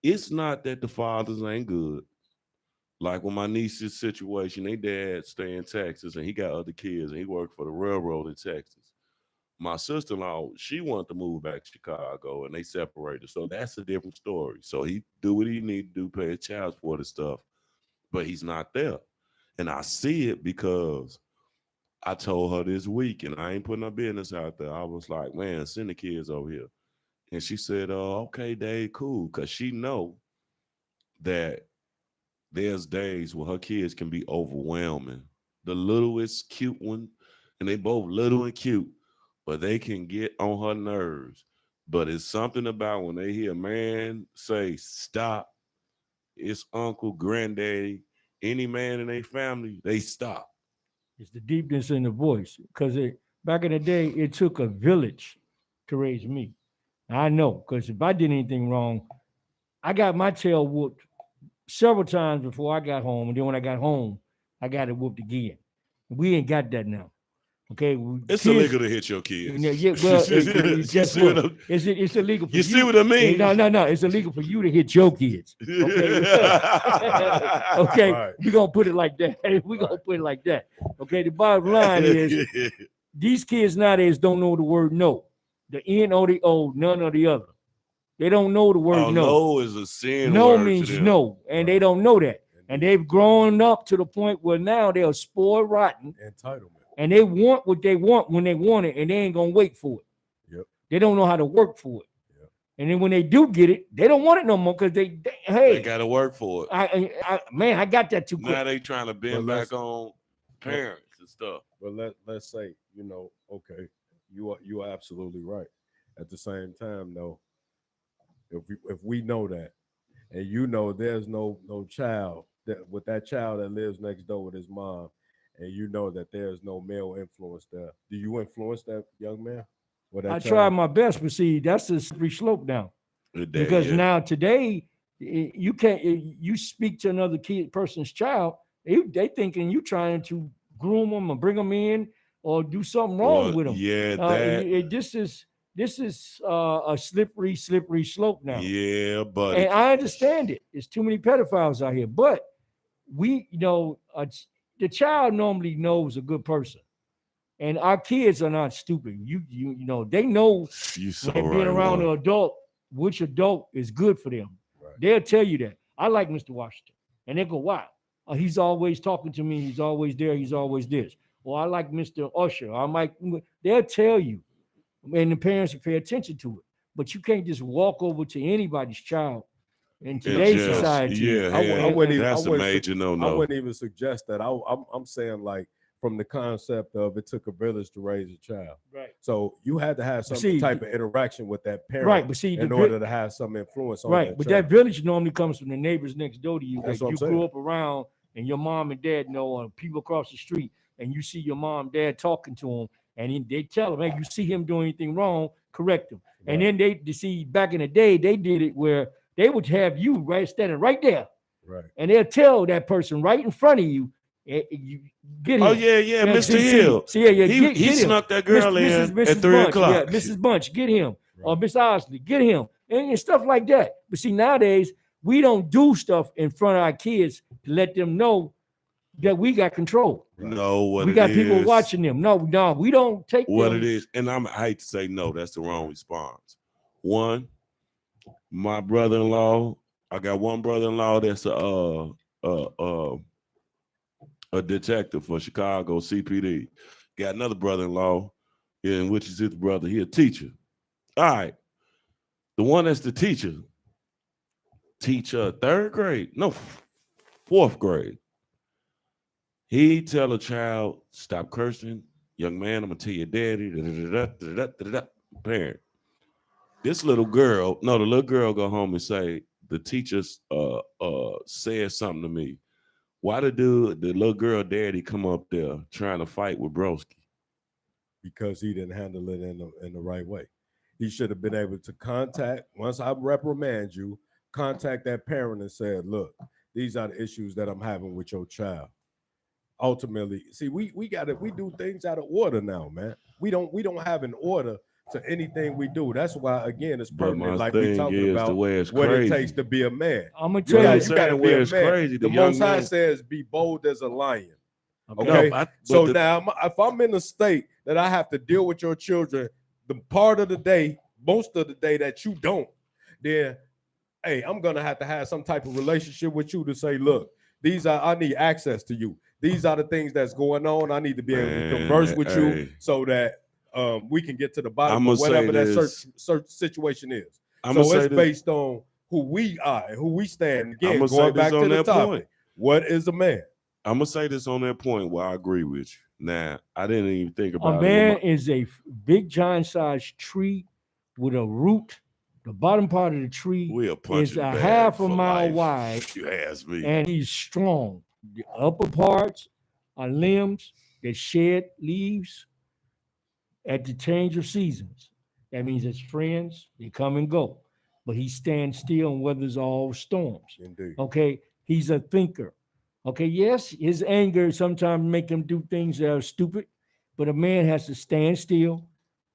it's not that the fathers ain't good. Like with my niece's situation, they dad stay in Texas and he got other kids and he worked for the railroad in Texas. My sister-in-law, she wanted to move back to Chicago and they separated. So that's a different story. So he do what he need to do, pay his child support and stuff, but he's not there. And I see it because I told her this week, and I ain't putting her business out there. I was like, man, send the kids over here. And she said, okay, Dave, cool. Because she know that there's days where her kids can be overwhelming. The littlest cute one, and they both little and cute, but they can get on her nerves. But it's something about when they hear a man say, stop, it's uncle, granddaddy, any man in their family, they stop. It's the deepness in the voice. Because back in the day, it took a village to raise me. I know, because if I did anything wrong, I got my tail whooped several times before I got home, and then when I got home, I got it whooped again. We ain't got that now. Okay, It's illegal to hit your kids. Yeah, well, You guess see what what? I'm- It's illegal for You you. see what I mean? No. It's illegal for you to hit your kids. Okay, okay. Right. We're gonna put it like that. We're gonna put it like that. Okay, the bottom line is these kids nowadays don't know the word no. The N or the O, none or the other. They don't know the word Oh, no. no is a sin. No word to means them. no, and they don't know that. And they've grown up to the point where now they're spoiled rotten, Entitlement. and they want what they want when they want it, and they ain't gonna wait for it. Yep. They don't know how to work for it. Yep. And then when they do get it, they don't want it no more because they They got to work for it. I got that too quick. Now they trying to bend But back on parents and stuff. But let's say, okay, you are absolutely right. At the same time, though, if we know that, and there's no child that child that lives next door with his mom, and you know that there's no male influence there, do you influence that young man? I try my best, but see, that's a slippery slope now. Because now today, you can't. You speak to another person's child, they thinking you trying to groom them or bring them in or do something wrong with them. Yeah, this is a slippery slope now. Yeah, buddy. And I understand it. There's too many pedophiles out here, but the child normally knows a good person, and our kids are not stupid. They know when being around an adult, which adult is good for them. Right. They'll tell you that. I like Mr. Washington, and they go, "Wow, he's always talking to me. He's always there. He's always this." Or I like Mr. Usher. They'll tell you, and the parents will pay attention to it. But you can't just walk over to anybody's child in today's society. Yeah, that's a major no-no. I wouldn't even suggest that. I'm saying, like, from the concept of it took a village to raise a child. Right. So you had to have some type of interaction with that parent, right? But see, in order to have some influence on right. But child. that village normally comes from the neighbors next door to you That's that what you I'm saying. grew up around, and your mom and dad know, or people across the street, and you see your mom and dad talking to him, and they tell him, "Hey, you see him doing anything wrong, correct him." Right. And then they see back in the day, they did it where they would have you standing right there, right, and they'll tell that person right in front of you, you get him. Oh yeah, Mr. Hill. He snuck that girl in at 3 o'clock. Yeah, Mrs. Bunch, get him. Right. Or Miss Osley, get him, and stuff like that. But see, nowadays we don't do stuff in front of our kids to let them know that we got control. No, we got people watching them. No, we don't take what them. It is. And I hate to say no, that's the wrong response. One, my brother-in-law, I got one brother-in-law that's a detective for Chicago CPD. Got another brother-in-law, in which is his brother. He a teacher. All right. The one that's the teacher, third grade, no, fourth grade. He tell a child, stop cursing. Young man, I'm going to tell your daddy. Parent. This little girl, the little girl go home and say, the teacher said something to me. Why the little girl daddy come up there trying to fight with Broski? Because he didn't handle it in the right way. He should have been able to contact, once I reprimand you, contact that parent and said, look, these are the issues that I'm having with your child. Ultimately, see, we do things out of order now, man. We don't have an order to anything we do. That's why, again, it's pertinent, like we talking about what it takes to be a man. I'm gonna tell you, you gotta be a man. Crazy. The Most High says, "Be bold as a lion." Okay. No, now, if I'm in a state that I have to deal with your children, the part of the day, most of the day that you don't, then, hey, I'm gonna have to have some type of relationship with you to say, look, I need access to you. These are the things that's going on. I need to be able to converse with you so that we can get to the bottom of whatever that search situation is. So it's based on who we are and who we stand. Again, going back to the topic, what is a man? I'm going to say this on that point where I agree with you. Now, I didn't even think about it. A man is a big giant-sized tree with a root. The bottom part of the tree is a half a mile wide. You ask me. And he's strong. The upper parts are limbs that shed leaves at the change of seasons. That means as friends, they come and go. but he stands still and weathers all storms. Indeed. Okay, he's a thinker. Okay, yes, his anger sometimes make him do things that are stupid, but a man has to stand still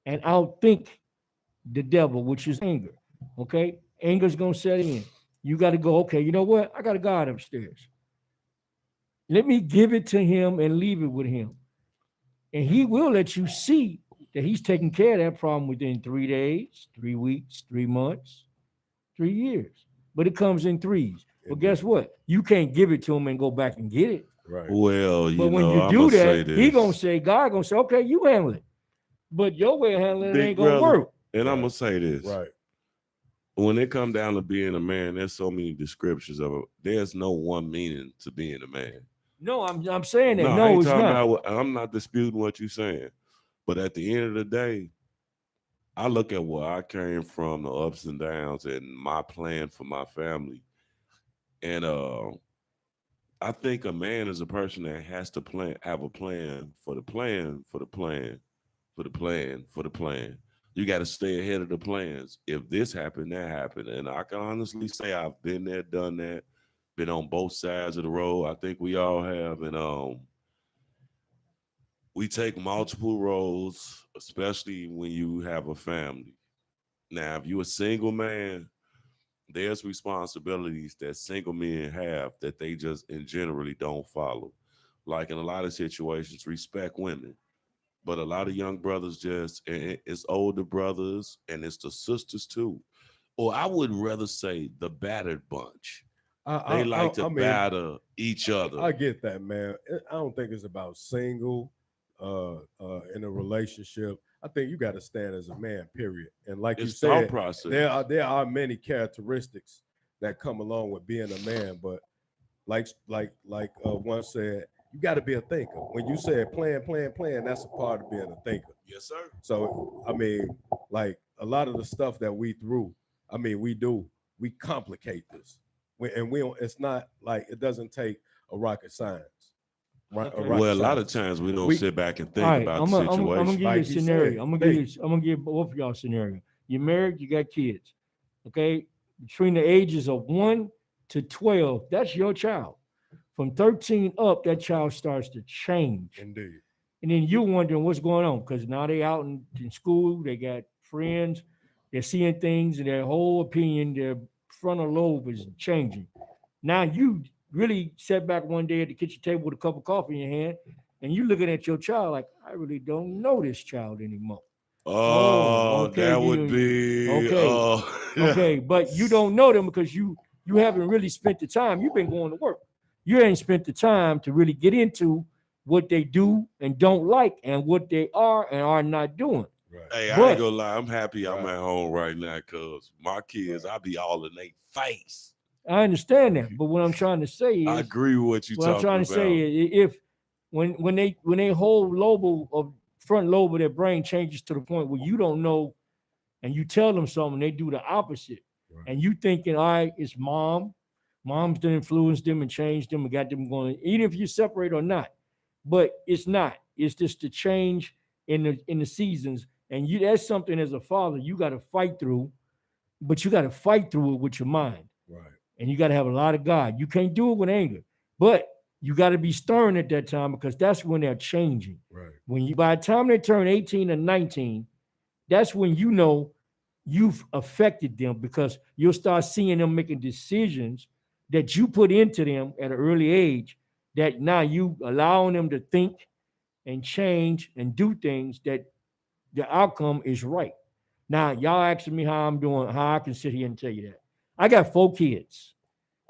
and outthink the devil, which is anger. Okay, anger's gonna set in. You got to go. Okay, you know what? I got a God upstairs. Let me give it to him and leave it with him, and he will let you see that he's taking care of that problem within 3 days, 3 weeks, 3 months, 3 years. But it comes in threes. But guess what? You can't give it to him and go back and get it. Right. Well, But when you do that, he gonna say, God gonna say, okay, you handle it. But your way of handling it Big ain't gonna brother. work. And I'm gonna say this. Right. When it come down to being a man, there's so many descriptions of it. There's no one meaning to being a man. No, I'm saying that. I No, ain't it's talking not. about I'm not disputing what you're saying. But at the end of the day, I look at where I came from, the ups and downs, and my plan for my family. And I think a man is a person that has to have a plan for the plan, for the plan, for the plan, for the plan. You got to stay ahead of the plans. If this happened, that happened. And I can honestly say I've been there, done that, been on both sides of the road. I think we all have. And we take multiple roles, especially when you have a family. Now, if you're a single man, there's responsibilities that single men have that they just in generally don't follow. Like in a lot of situations, respect women. But a lot of young brothers it's older brothers and it's the sisters too. Or I would rather say the battered bunch. They like to batter each other. I get that, man. I don't think it's about single in a relationship. I think you got to stand as a man, period. And like It's you said, thought process. there are many characteristics that come along with being a man. But like one said, you got to be a thinker. When you said plan, that's a part of being a thinker. Yes, sir. So I mean, like a lot of the stuff that we complicate this. It's not like it doesn't take a rocket science. Right? Okay. Well, a lot of times we don't sit back and think All right, about I'm the gonna situation. give you Like a he scenario. said, I'm gonna give both of y'all a scenario. You're married, you got kids. Okay, between the ages of 1 to 12, that's your child. From 13 up, that child starts to change. Indeed. And then you're wondering what's going on because now they out in school, they got friends, they're seeing things, and their whole opinion, their frontal lobe is changing. Now you really sat back one day at the kitchen table with a cup of coffee in your hand, and you looking at your child like, I really don't know this child anymore. Okay, that would be okay. Okay, but you don't know them because you haven't really spent the time. You've been going to work. You ain't spent the time to really get into what they do and don't like and what they are and are not doing. Right. Hey, I But- ain't gonna lie. I'm happy I'm Right. at home right now because my kids, I be all in their face. I understand that, but what I'm trying to say is, I agree with what you what I'm talking trying about. to say is, if when they whole front lobe of their brain changes to the point where you don't know, and you tell them something, they do the opposite, Right. and you thinking, all right, it's mom's done influenced them and changed them and got them going, even if you separate or not, but it's not. It's just the change in the seasons, and that's something as a father you got to fight through, but you got to fight through it with your mind. Right. And you got to have a lot of God. You can't do it with anger, but you got to be stern at that time because that's when they're changing. Right. By the time they turn 18 and 19, that's when you know you've affected them because you'll start seeing them making decisions that you put into them at an early age that now you allowing them to think and change and do things that the outcome is right. Now, y'all asking me how I'm doing, how I can sit here and tell you that. I got 4 kids.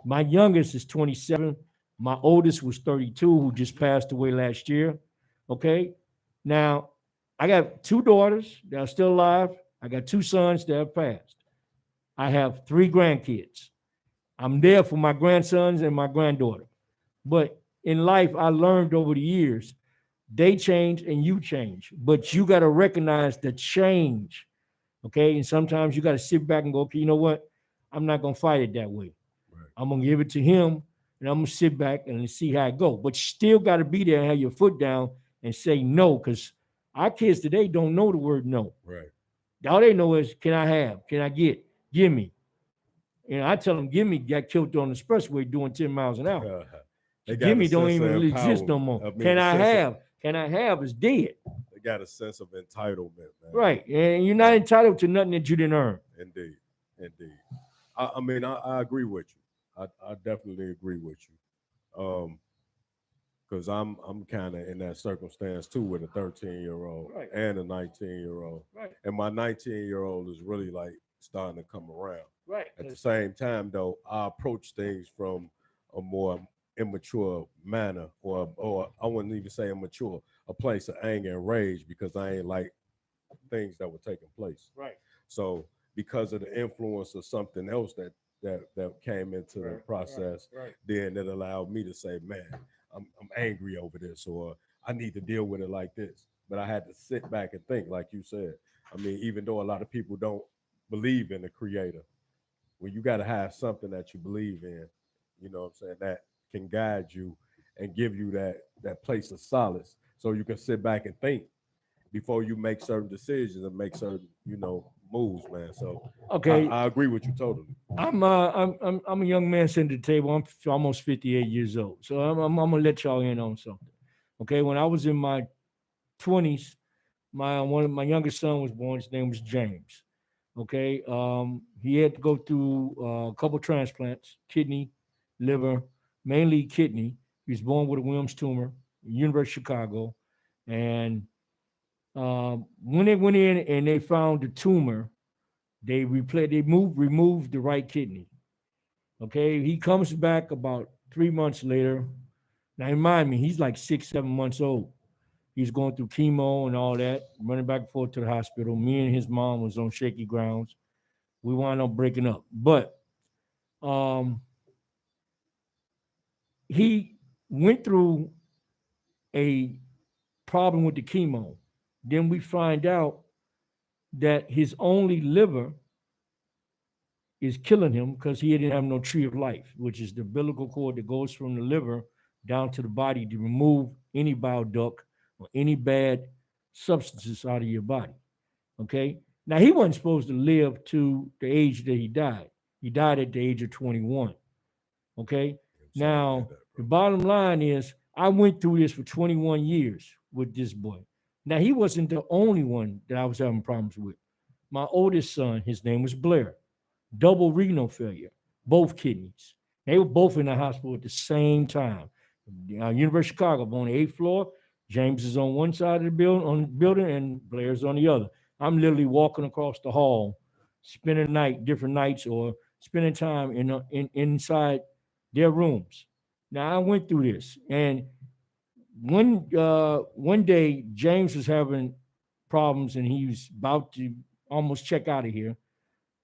My youngest is 27. My oldest was 32, who just passed away last year. Okay. Now, I got 2 daughters that are still alive. I got 2 sons that have passed. I have 3 grandkids. I'm there for my grandsons and my granddaughter. But in life, I learned over the years, they change and you change. But you got to recognize the change. Okay. And sometimes you got to sit back and go, okay, you know what? I'm not going to fight it that way. Right. I'm going to give it to him and I'm going to sit back and see how it goes. But you still got to be there and have your foot down and say no, because our kids today don't know the word no. Right. All they know is, can I have? Can I get? Give me. And I tell them, Gimme got killed on the expressway doing 10 miles an hour. They got Gimme a don't sense of even exist no empowerment. more. I mean, Can a I sense of- have? Can I have is dead. They got a sense of entitlement, man. Right. And you're not entitled to nothing that you didn't earn. Indeed. I mean, I agree with you. I definitely agree with you. Because I'm kind of in that circumstance too with a 13-year-old Right. and a 19-year-old. Right. And my 19-year-old is really like starting to come around. Right. At the same time, though, I approach things from a more immature manner, or I wouldn't even say immature, a place of anger and rage because I ain't like things that were taking place. Right. So because of the influence of something else that came into the process, Right. then it allowed me to say, man, I'm angry over this, or I need to deal with it like this. But I had to sit back and think, like you said. I mean, even though a lot of people don't believe in the creator, when you got to have something that you believe in, you know what I'm saying, that can guide you and give you that place of solace so you can sit back and think before you make certain decisions and make certain, moves, man. So Okay. I agree with you totally. I'm a young man sitting at the table. I'm almost 58 years old. So I'm gonna let y'all in on something. Okay. When I was in my 20s, one of my youngest son was born. His name was James. Okay. He had to go through a couple transplants, kidney, liver, mainly kidney. He was born with a Wilms tumor, University of Chicago. And when they went in and they found the tumor, they removed the right kidney. Okay, he comes back about 3 months later. Now, remind me, he's like 6-7 months old. He's going through chemo and all that, running back and forth to the hospital. Me and his mom was on shaky grounds. We wound up breaking up, but he went through a problem with the chemo. Then we find out that his only liver is killing him because he didn't have no tree of life, which is the umbilical cord that goes from the liver down to the body to remove any bile duct or any bad substances out of your body. Okay. Now, he wasn't supposed to live to the age that he died. He died at the age of 21. Okay. Now, the bottom line is I went through this for 21 years with this boy. Now, he wasn't the only one that I was having problems with. My oldest son, his name was Blair, double renal failure, both kidneys. They were both in the hospital at the same time. University of Chicago, on the 8th floor. James is on one side of the building, and Blair's on the other. I'm literally walking across the hall, spending different nights, or spending time inside their rooms. Now, I went through this, and one day James was having problems, and he was about to almost check out of here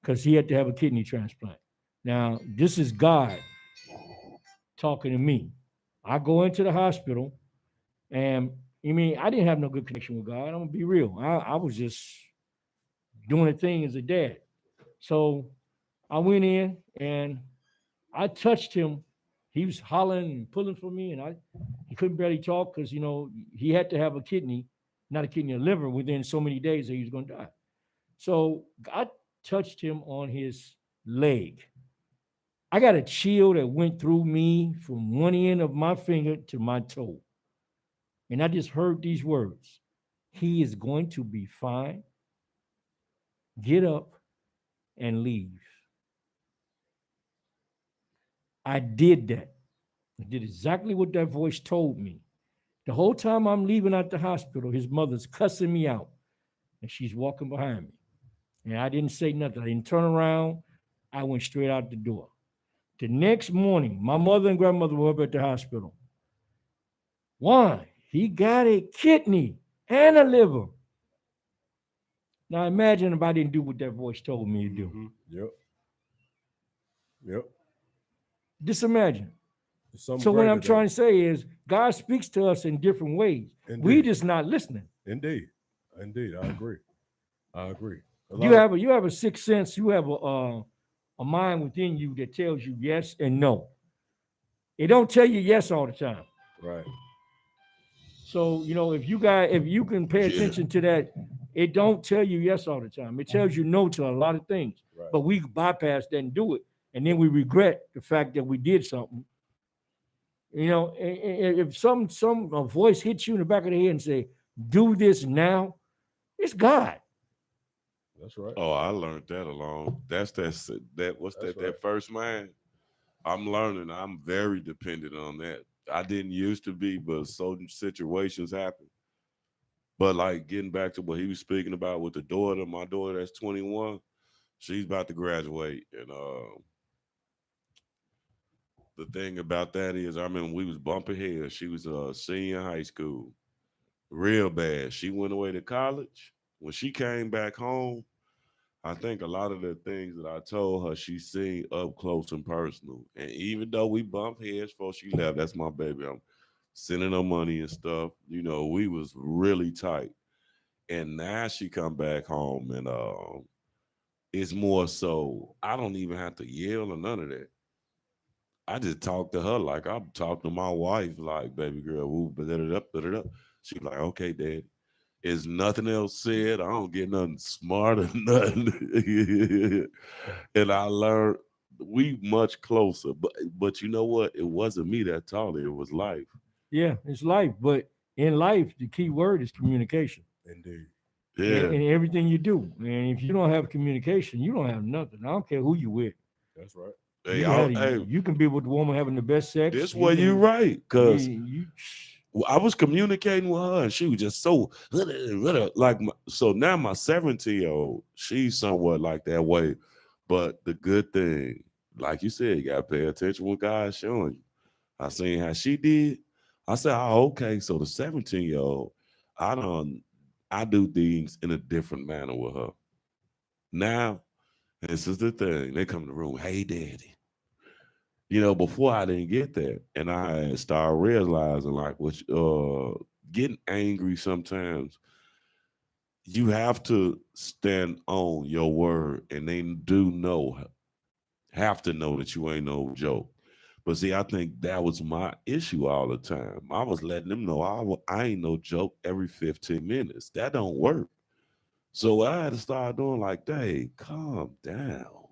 because he had to have a kidney transplant. Now, this is God talking to me. I go into the hospital, and I didn't have no good connection with God. I'm gonna be real. I was just doing a thing as a dad. So I went in and I touched him. He was hollering and pulling for me, and he couldn't barely talk because he had to have a liver within so many days that he was gonna die. So I touched him on his leg. I got a chill that went through me from one end of my finger to my toe. And I just heard these words. He is going to be fine. Get up and leave. I did that. I did exactly what that voice told me. The whole time I'm leaving out the hospital, his mother's cussing me out, and she's walking behind me. And I didn't say nothing. I didn't turn around. I went straight out the door. The next morning, my mother and grandmother were up at the hospital. Why? He got a kidney and a liver. Now imagine if I didn't do what that voice told me to do. Mm-hmm. Yep. Just imagine. So what I'm trying to say is God speaks to us in different ways. Indeed. We just not listening. Indeed. I agree. You have a sixth sense. You have a mind within you that tells you yes and no. It don't tell you yes all the time. Right. So, if you can pay attention to that, it don't tell you yes all the time. It tells you no to a lot of things. Right. But we bypass that and do it. and then we regret the fact that we did something. You know, if some a voice hits you in the back of the head and say, "Do this now," it's God. That's right. Oh, I learned that along. That's that. What's That's that? right. That first man. I'm learning. I'm very dependent on that. I didn't used to be, but certain situations happen. But like getting back to what he was speaking about with the daughter, my daughter that's 21, she's about to graduate, and the thing about that is, I remember we was bumping heads. She was a senior in high school, real bad. She went away to college. When she came back home, I think a lot of the things that I told her, she seen up close and personal. And even though we bumped heads before she left, that's my baby. I'm sending her money and stuff. You know, we was really tight. And now she come back home, and it's more so I don't even have to yell or none of that. I just talk to her like I'm talking to my wife, like, baby girl, woo, da-da-da-da-da. She like, okay, dad. Is nothing else said. I don't get nothing smart or nothing. And I learned we much closer. But you know what? It wasn't me that taught her. It was life. Yeah, it's life. But in life, the key word is communication. Indeed. Yeah. In everything you do. And if you don't have communication, you don't have nothing. I don't care who you with. That's right. Hey, You can be with the woman having the best sex. this way you right. Because you I was communicating with her, and she was just so like. So now my 17-year-old, she's somewhat like that way. But the good thing, like you said, you gotta pay attention when God's showing you. I seen how she did. I said, "Oh, okay." So the 17-year-old, I do things in a different manner with her. Now, this is the thing. They come in the room, "Hey, daddy." You know, before I didn't get that, and I started realizing like what getting angry sometimes. You have to stand on your word, and they do have to know that you ain't no joke. But see, I think that was my issue all the time. I was letting them know I ain't no joke every 15 minutes. That don't work. So I had to start doing like, hey, calm down,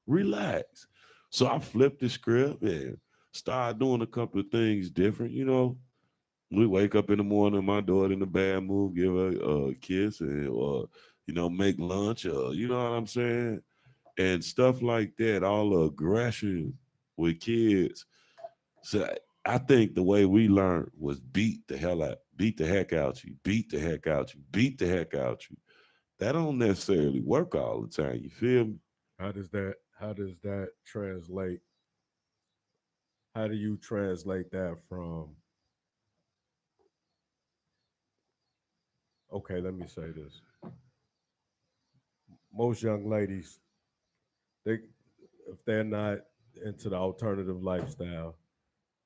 relax. So I flipped the script and started doing a couple of things different. You know, we wake up in the morning, my daughter in a bad mood, give her a kiss and, make lunch, you know what I'm saying? And stuff like that, all the aggression with kids. So I think the way we learned was beat the heck out you, beat the heck out you, beat the heck out you. That don't necessarily work all the time. You feel me? How does that translate? How do you translate that from, okay, let me say this. Most young ladies, they if they're not into the alternative lifestyle,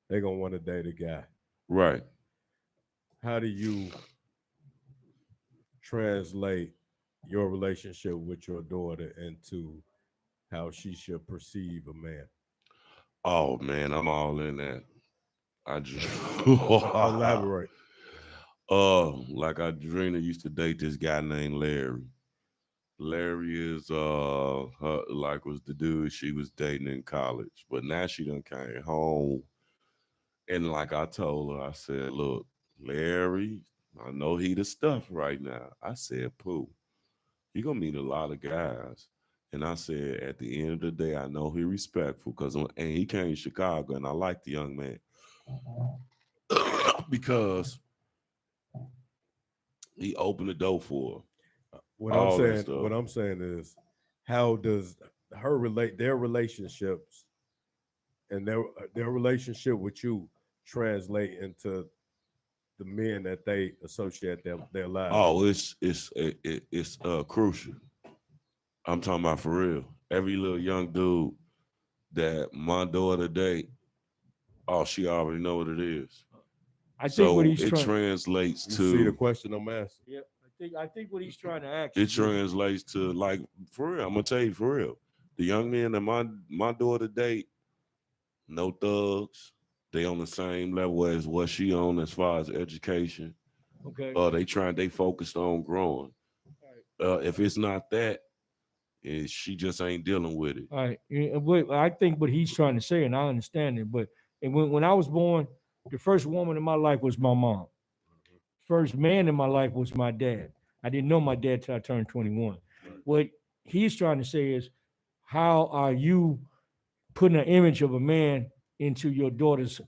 they're gonna want to date a guy. Right. How do you translate your relationship with your daughter into how she should perceive a man? Oh man, I'm all in that. I just Elaborate. like Adrena used to date this guy named Larry. Larry is her like was the dude she was dating in college, but now she done came home, and like I told her, I said, "Look, Larry, I know he the stuff right now." I said, "Pooh, he gonna meet a lot of guys." And I said, at the end of the day, I know he respectful and he came to Chicago, and I like the young man because he opened the door for What I'm all that saying, stuff. what I'm saying is, how does their relationships and their relationship with you translate into the men that they associate their lives Oh, with? it's crucial. I'm talking about for real. Every little young dude that my daughter date, oh, she already know what it is. I think what So he's it trying. translates You see the to question I'm asking? Yeah, I think what he's trying to ask. it is this. translates to like for real. I'm gonna tell you for real. The young men that my daughter date, no thugs. They on the same level as what she on as far as education. Okay. They focused on growing. All right. If it's not that, and she just ain't dealing with it. All right. But I think what he's trying to say, and I understand it. But when I was born, the first woman in my life was my mom. First man in my life was my dad. I didn't know my dad till I turned 21. What he's trying to say is, how are you putting an image of a man into your daughter's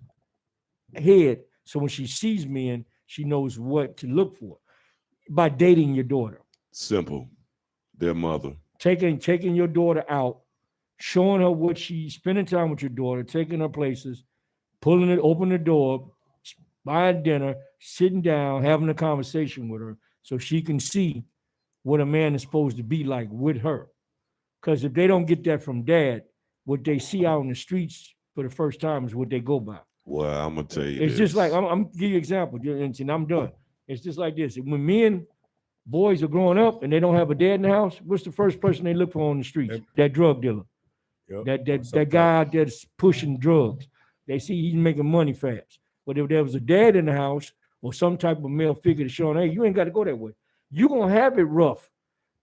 head so when she sees men, she knows what to look for by dating your daughter? Simple. Their mother. Taking your daughter out, showing her what spending time with your daughter, taking her places, open the door, buying dinner, sitting down, having a conversation with her so she can see what a man is supposed to be like with her. Because if they don't get that from dad, what they see out in the streets for the first time is what they go by. Well, I'm gonna tell you, It's just like I'm give you an example, and I'm done. It's just like this: when men, boys are growing up and they don't have a dad in the house, what's the first person they look for on the streets? That drug dealer, that guy out there that's pushing drugs. They see he's making money fast. But if there was a dad in the house or some type of male figure to show, hey, you ain't got to go that way. You're gonna have it rough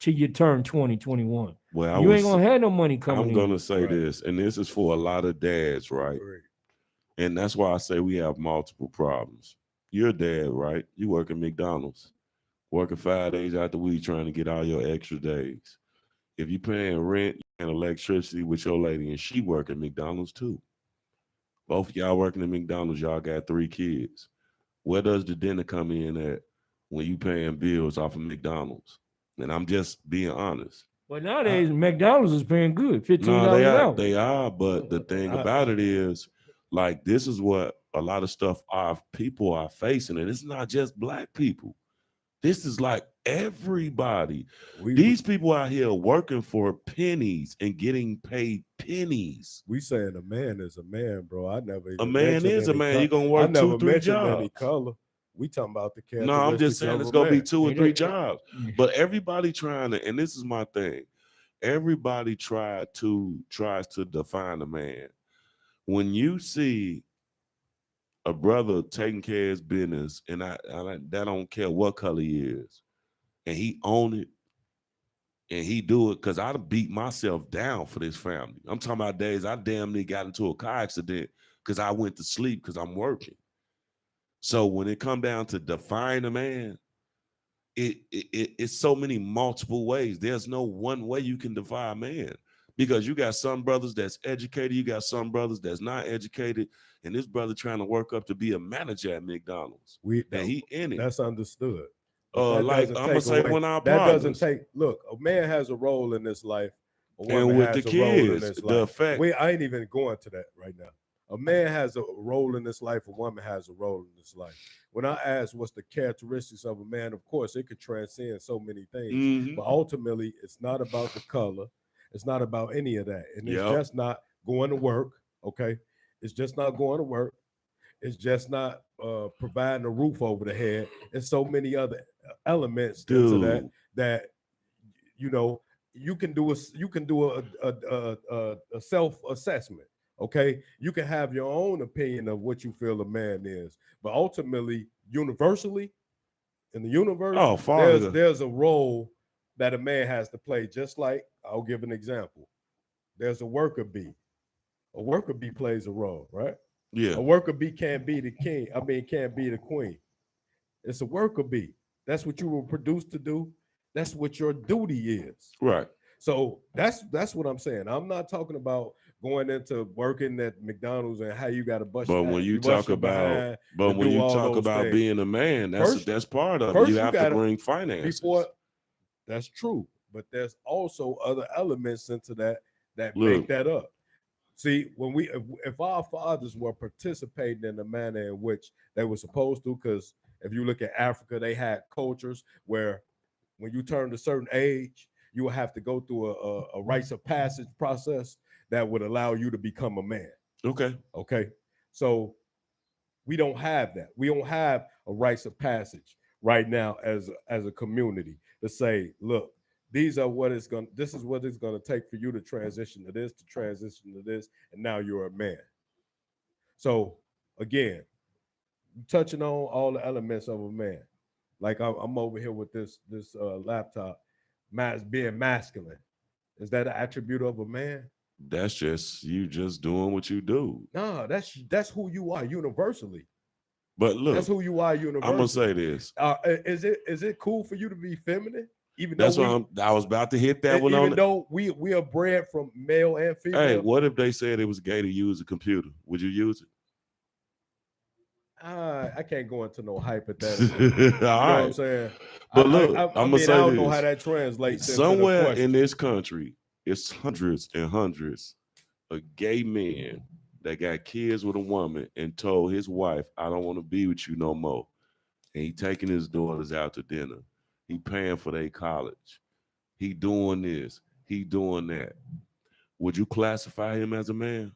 till you turn 20, 21. Well, you ain't gonna have no money coming. I'm gonna say this, and this is for a lot of dads, right? And that's why I say we have multiple problems. You're a dad, right? You work at McDonald's, working 5 days out the week trying to get all your extra days. If you're paying rent and electricity with your lady and she work at McDonald's too. Both of y'all working at McDonald's, y'all got 3 kids. Where does the dinner come in at when you paying bills off of McDonald's? And I'm just being honest. Well, nowadays McDonald's is paying good, $15 an hour. They are, but the thing about it is, like, this is what a lot of stuff our people are facing, and it's not just black people. This is like everybody. These people out here working for pennies and getting paid pennies. We saying a man is a man, bro. I never. A man is a man. You're gonna work 2-3 jobs. Any color. We talking about the characteristics. No, I'm just saying it's gonna be 2 or 3 jobs. But everybody trying to, and this is my thing. Everybody tries to define a man. When you see a brother taking care of his business, and I don't care what color he is, and he own it, and he do it, because I'd beat myself down for this family. I'm talking about days I damn near got into a car accident because I went to sleep because I'm working. So when it come down to define a man, it's so many multiple ways. There's no one way you can define a man, because you got some brothers that's educated, you got some brothers that's not educated, and this brother trying to work up to be a manager at McDonald's. He in it. That's understood. Like I'm gonna say, when our that partners, doesn't take. Look, a man has a role in this life, and with the kids, the effect. I ain't even going to that right now. A man has a role in this life. A woman has a role in this life. When I ask what's the characteristics of a man, of course, it could transcend so many things. But ultimately, it's not about the color. It's not about any of that. And it's just not going to work, okay? It's just not going to work. It's just not providing a roof over the head. And so many other elements into that you know, you can do a self-assessment. Okay, you can have your own opinion of what you feel a man is, but ultimately, universally, in the universe, there's a role that a man has to play. Just like, I'll give an example. There's a worker bee. A worker bee plays a role, right? Yeah. A worker bee can't be the king. Can't be the queen. It's a worker bee. That's what you were produced to do. That's what your duty is. Right. So that's what I'm saying. I'm not talking about going into working at McDonald's and how you got to bust. But when you talk about, being a man, that's part of it. You have to bring finances. That's true, but there's also other elements into that make that up. See, if our fathers were participating in the manner in which they were supposed to, because if you look at Africa, they had cultures where when you turned a certain age, you will have to go through a rites of passage process that would allow you to become a man. Okay. So we don't have that. We don't have a rites of passage right now as a community to say, look, this is what it's going to take for you to transition to this, and now you're a man. So again, touching on all the elements of a man. Like I'm over here with this laptop, being masculine. Is that an attribute of a man? That's just you just doing what you do. No, that's who you are universally. But look, That's who you are universally. I'm gonna say this. Is it cool for you to be feminine? Even That's though what I was about to hit that one on. Even though we are bred from male and female. Hey, what if they said it was gay to use a computer? Would you use it? I can't go into no hypothetical. You know what I'm saying? But look, I'm gonna say I don't know this. how that translates. Somewhere in this country, it's hundreds and hundreds of gay men that got kids with a woman and told his wife, "I don't want to be with you no more." And he taking his daughters out to dinner. He paying for their college. He doing this. He doing that. Would you classify him as a man?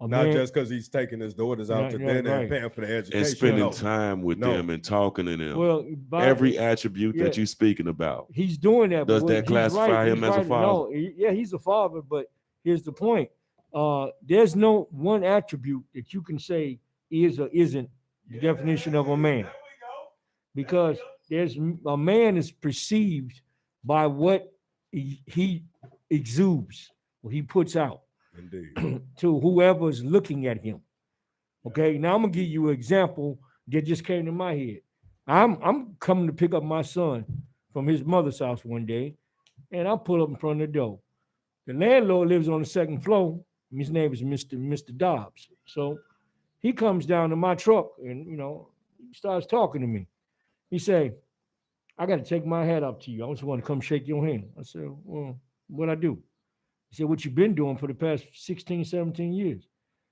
Not just because he's taking his daughters out to dinner and paying for the education. And spending time with them and talking to them. Well, every attribute that you're speaking about. He's doing that. Does that classify him as a father? No, yeah, he's a father, but here's the point. There's no one attribute that you can say is or isn't the definition of a man. Because there's a man is perceived by what he exudes, what he puts out. Indeed. To whoever's looking at him. Okay, now I'm gonna give you an example that just came to my head. I'm coming to pick up my son from his mother's house one day, and I pull up in front of the door. The landlord lives on the second floor. His name is Mr. Dobbs. So he comes down to my truck and he starts talking to me. He say, "I got to take my hat off to you. I just want to come shake your hand." I said, "Well, what'd I do?" He said, "What you been doing for the past 16, 17 years.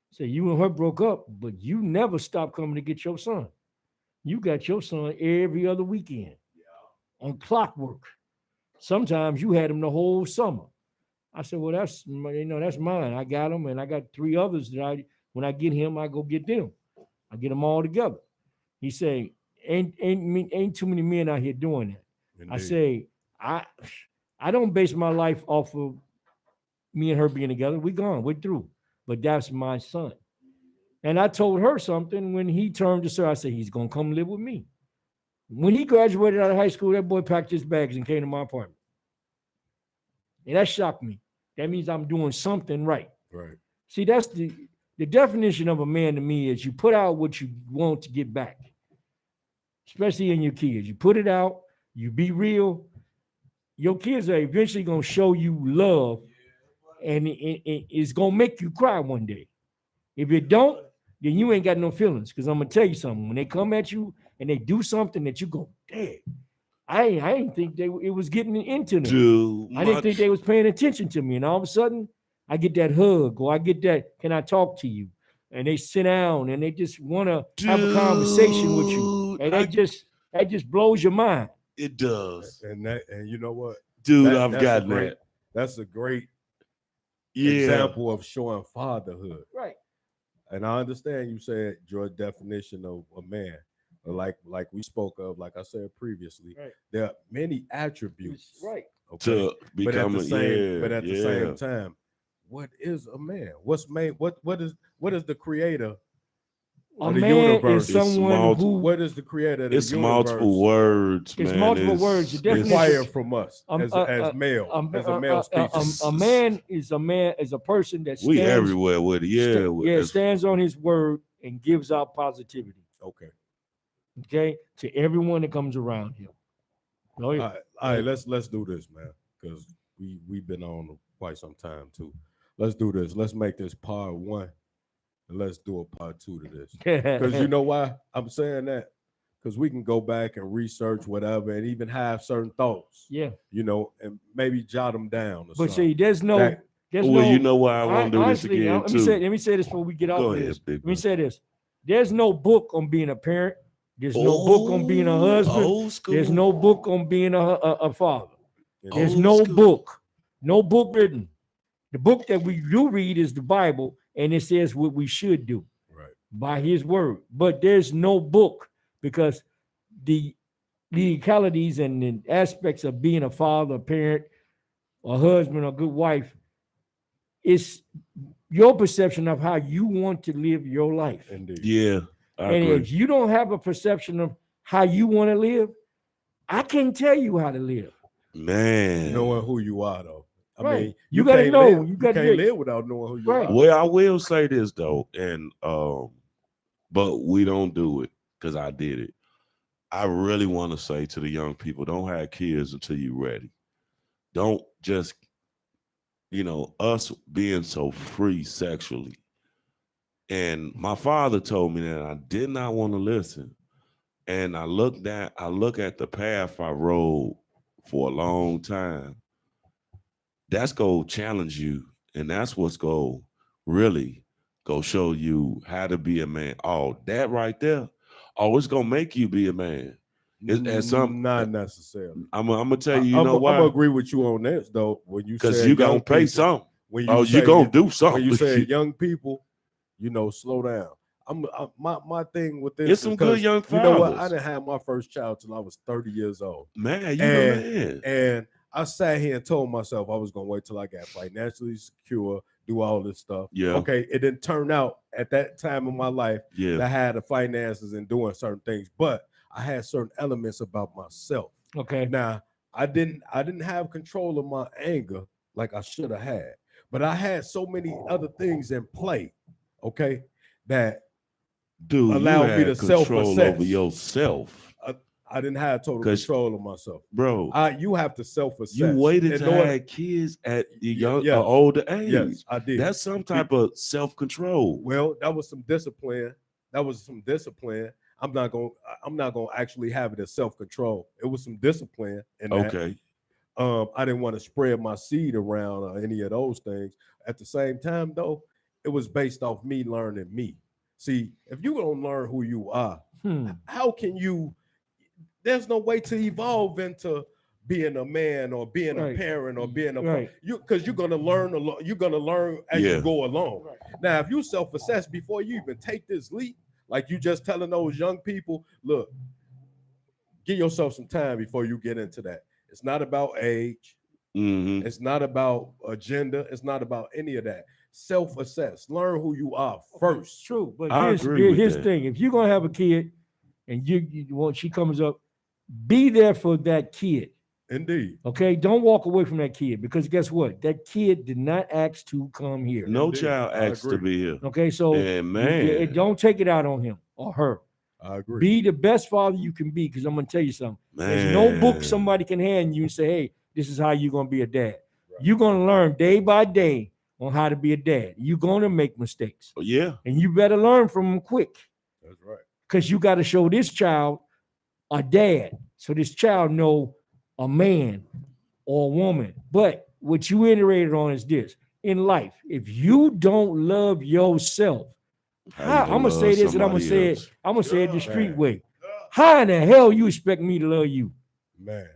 He said, "You and her broke up, but you never stopped coming to get your son. You got your son every other weekend on clockwork. Sometimes you had him the whole summer." I said, "Well, that's mine. I got him, and I got 3 others that when I get him, I go get them. I get them all together." He said, ain't too many men out here doing that. Indeed. I say, I don't base my life off of me and her being together. We're gone. We're through. But that's my son. And I told her something when he turned to her. I said, he's going to come live with me. When he graduated out of high school, that boy packed his bags and came to my apartment. And that shocked me. That means I'm doing something right. Right. See, that's the definition of a man to me is you put out what you want to get back, especially in your kids. You put it out, you be real. Your kids are eventually going to show you love, and it's going to make you cry one day. If it don't, then you ain't got no feelings, because I'm going to tell you something. When they come at you and they do something that you go, "Dang, I didn't think it was getting into them. I didn't think they was paying attention to me." And all of a sudden, I get that hug, or I get that, "Can I talk to you?" And they sit down and they just want to have a conversation with you. And that just blows your mind. It does. And you know what? Dude, I've gotten that. That's a great example of showing fatherhood. Right. And I understand you said your definition of a man. Like we spoke of, like I said previously, right. There are many attributes, right? Okay? To become but at the same time, what is a man? What's man? What is the creator of the universe? Is someone who. What is the creator of the universe? It's multiple words. It's multiple words. It's required from us as male, as a male species. A man is a person that stands, we everywhere with it. Stands on his word and gives out positivity. Okay, to everyone that comes around him. Oh, yeah. All right, let's do this, man, because we've been on quite some time too. Let's do this. Let's make this part 1, and let's do a part 2 to this. Because you know why I'm saying that? Because we can go back and research whatever, and even have certain thoughts. Yeah. And maybe jot them down. Or but something. See, there's no. You know why I want to do this again too. Let me say this before we get off this. Let me say this. There's no book on being a parent. There's no book on being a husband. There's no book on being a father. There's no book written. The book that we do read is the Bible, and it says what we should do by his word. But there's no book, because the legalities and the aspects of being a father, a parent, a husband, a good wife, is your perception of how you want to live your life. Indeed. Yeah. And if you don't have a perception of how you want to live, I can't tell you how to live. Man. Knowing who you are, though. I Right. mean, You gotta can't know. live- You gotta can't get- live without knowing who you Right. are. Well, I will say this though, and but we don't do it because I did it. I really want to say to the young people, don't have kids until you're ready. Don't just, us being so free sexually. And my father told me that I did not want to listen. And I look at the path I rode for a long time. That's going to challenge you. And that's what's going to really go show you how to be a man. Oh, that right there. Oh, it's going to make you be a man. Not necessarily. I'm gonna tell you, I'm why? gonna agree with you on this though. When you Because say you gonna young pay people, something. when Oh, say you gonna do something. When you say young people, slow down. My thing with this. It's some good young fathers. You know what? I didn't have my first child till I was 30 years old. Man, you the man. And I sat here and told myself I was gonna wait till I got financially secure, do all this stuff. Yeah. Okay. It didn't turn out at that time of my life that I had the finances and doing certain things, but I had certain elements about myself. Okay. Now I didn't have control of my anger like I should have had, but I had so many other things in play. Okay, that allowed me to control self-assess over yourself. I didn't have total control of myself, bro. You have to self-assess. You waited to have kids at the older age. Yes, I did. That's some type of self-control. Well, that was some discipline. I'm not gonna actually have it as self-control. It was some discipline in that. Okay. I didn't want to spread my seed around or any of those things. At the same time, though, it was based off me learning me. See, if you don't learn who you are, how can you? There's no way to evolve into being a man or being a parent or being a because you're gonna learn a lot. You're gonna learn as you go along. Right. Now, if you self-assess before you even take this leap, like you just telling those young people, look, give yourself some time before you get into that. It's not about age. Mm-hmm. It's not about agenda. It's not about any of that. Self-assess. Learn who you are first. True, but here's the thing: if you're gonna have a kid, and she comes up, be there for that kid. Indeed. Okay, don't walk away from that kid because guess what? That kid did not ask to come here. No Indeed. child asked to be here. Okay, so don't take it out on him or her. I agree. Be the best father you can be because I'm gonna tell you something. There's no book somebody can hand you and say, "Hey, this is how you're gonna be a dad." Right. You're gonna learn day by day on how to be a dad. You're gonna make mistakes. Yeah, and you better learn from them quick. That's right. Because you got to show this child a dad, so this child know a man or a woman. But what you iterated on is this: in life, if you don't love yourself, I'm gonna say this, and I'm gonna say it. I'm gonna say it the street way. How in the hell you expect me to love you, man?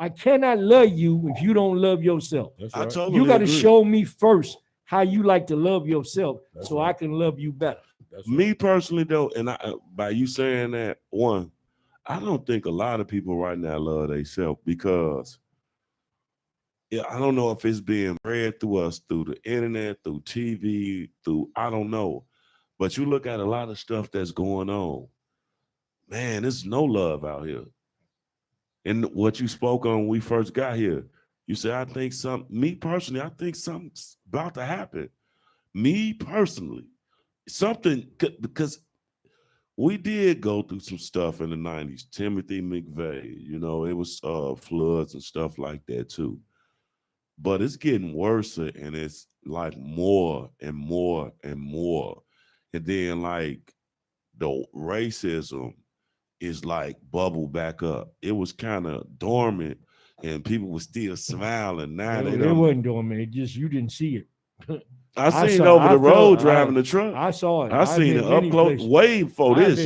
I cannot love you if you don't love yourself. That's right. You got to show me first how you like to love yourself, so I can love you better. Me personally, though, and by you saying that, one, I don't think a lot of people right now love themselves because I don't know if it's being read through us, through the internet, through TV, I don't know. But you look at a lot of stuff that's going on, man, there's no love out here. And what you spoke on when we first got here, you said, me personally, I think something's about to happen. Me personally, something, because we did go through some stuff in the 90s. Timothy McVeigh, it was floods and stuff like that too. But it's getting worse, and it's like more and more and more. And then like the racism is like bubble back up. It was kind of dormant and people were still smiling. Now it wasn't dormant. It just, you didn't see it. I seen it over the road driving the truck. I saw it. I seen it up close way before this.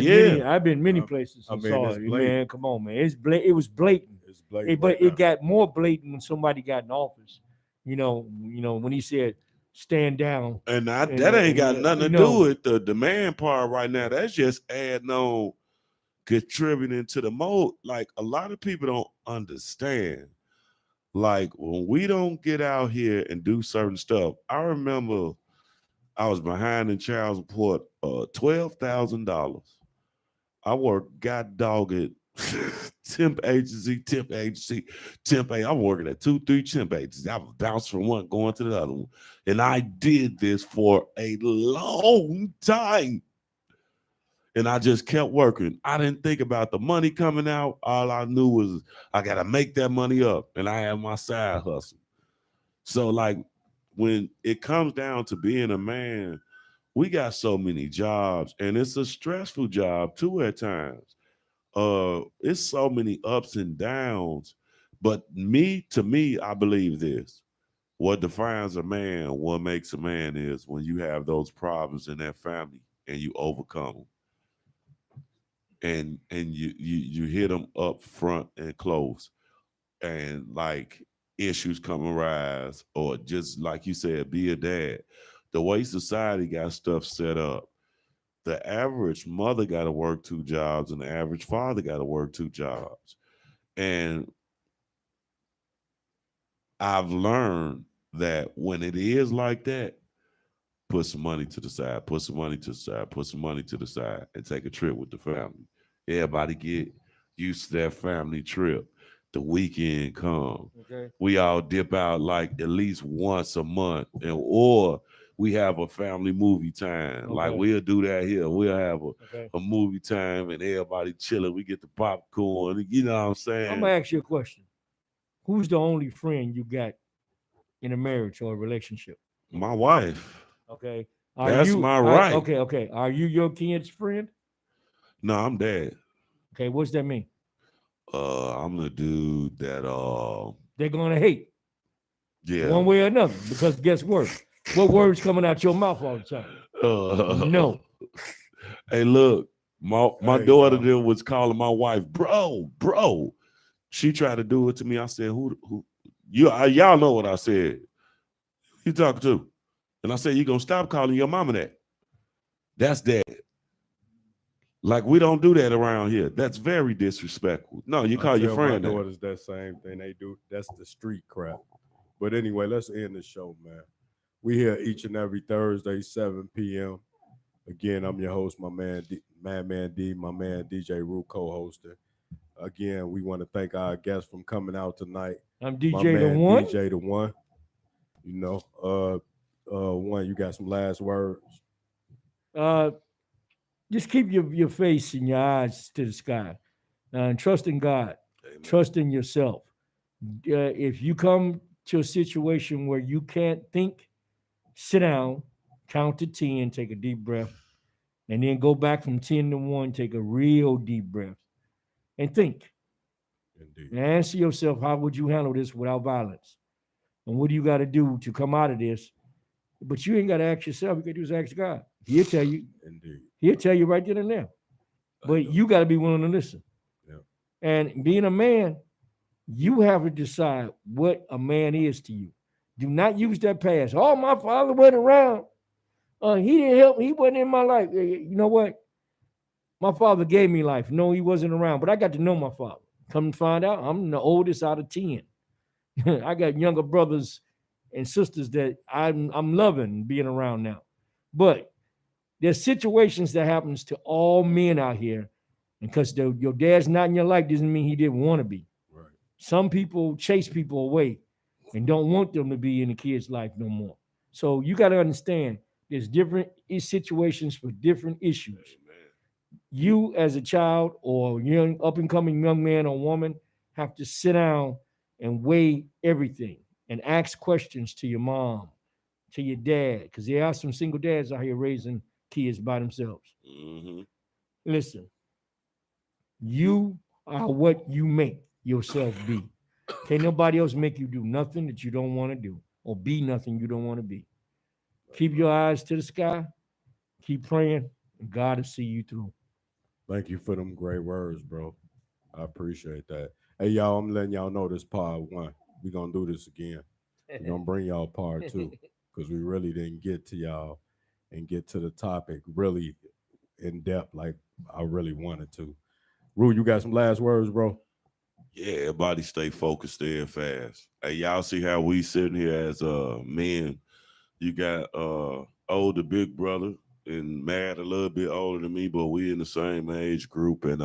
I've been many places and saw it. Man, come on, man. It was blatant. It's blatant. But it got more blatant when somebody got in office. When he said, stand down. And that ain't got nothing to do with the demand part right now. That's just adding on, contributing to the mode. Like, a lot of people don't understand. Like, when we don't get out here and do certain stuff, I remember I was behind in child support, $12,000. I worked god dogged temp agency. I'm working at 2-3 temp agencies. I was bounced from one going to the other one. And I did this for a long time. And I just kept working. I didn't think about the money coming out. All I knew was I got to make that money up. And I had my side hustle. So like when it comes down to being a man, we got so many jobs, and it's a stressful job too at times. It's so many ups and downs. But to me, I believe this. What defines a man, what makes a man is when you have those problems in that family and you overcome them. And you hit them up front and close. And like issues come arise, or just like you said, be a dad. The way society got stuff set up, the average mother got to work 2 jobs and the average father got to work 2 jobs. And I've learned that when it is like that, put some money to the side, put some money to the side, put some money to the side, and take a trip with the family. Everybody get used to that family trip. The weekend come. Okay. We all dip out like at least once a month, or we have a family movie time. Okay. Like we'll do that here. We'll have Okay. a movie time and everybody chilling. We get the popcorn. You know what I'm saying? I'm gonna ask you a question. Who's the only friend you got in a marriage or a relationship? My wife. Okay. That's my right. Okay. Are you your kid's friend? No, I'm dad. Okay, what's that mean? I'm the dude that They're gonna hate yeah. one way or another, because guess what? What words coming out your mouth all the time? No. Hey, look, my Hey, daughter dog. there was calling my wife, bro. She tried to do it to me. I said, who y'all know what I said. Who you talking to? And I said, you gonna stop calling your mama that. That's dad. Like, we don't do that around here. That's very disrespectful. No, you call your friend my that. daughters that same thing they do. That's the street crap. But anyway, let's end the show, man. We here each and every Thursday, 7 p.m. Again, I'm your host, my man, Madman D, my man DJ Rue co-hosting. Again, we want to thank our guests from coming out tonight. I'm My DJ the man, one. DJ the one. You know, one, you got some last words. Just keep your face and your eyes to the sky, and trust in God. Amen. Trust in yourself. If you come to a situation where you can't think, sit down, count to 10, take a deep breath, and then go back from 10 to 1, take a real deep breath, and think. Indeed. And answer yourself, how would you handle this without violence? And what do you got to do to come out of this? But you ain't got to ask yourself. You got to just ask God. He'll tell you. Indeed. He'll tell you right then and there. But you got to be willing to listen. Yeah. And being a man, you have to decide what a man is to you. Do not use that past. Oh, my father wasn't around. He didn't help. He wasn't in my life. You know what? My father gave me life. No, he wasn't around. But I got to know my father. Come to find out, I'm the oldest out of 10. I got younger brothers and sisters that I'm loving being around now. But there's situations that happens to all men out here. And because your dad's not in your life doesn't mean he didn't want to be. Right. Some people chase people away and don't want them to be in the kid's life no more. So you got to understand there's different situations for different issues. Amen. You as a child or young up and coming young man or woman have to sit down and weigh everything and ask questions to your mom, to your dad, because there are some single dads out here raising kids by themselves. Mm-hmm. Listen, you are what you make yourself be. Can't nobody else make you do nothing that you don't want to do or be nothing you don't want to be. Keep your eyes to the sky. Keep praying, and God will see you through. Thank you for them great words, bro. I appreciate that. Hey, y'all, I'm letting y'all know this part 1. We're going to do this again. We're going to bring y'all part 2 because we really didn't get to y'all and get to the topic really in depth like I really wanted to. Rue, you got some last words, bro? Yeah, everybody stay focused, stay fast. Hey, y'all see how we sitting here as men. You got older big brother and Matt a little bit older than me, but we in the same age group. And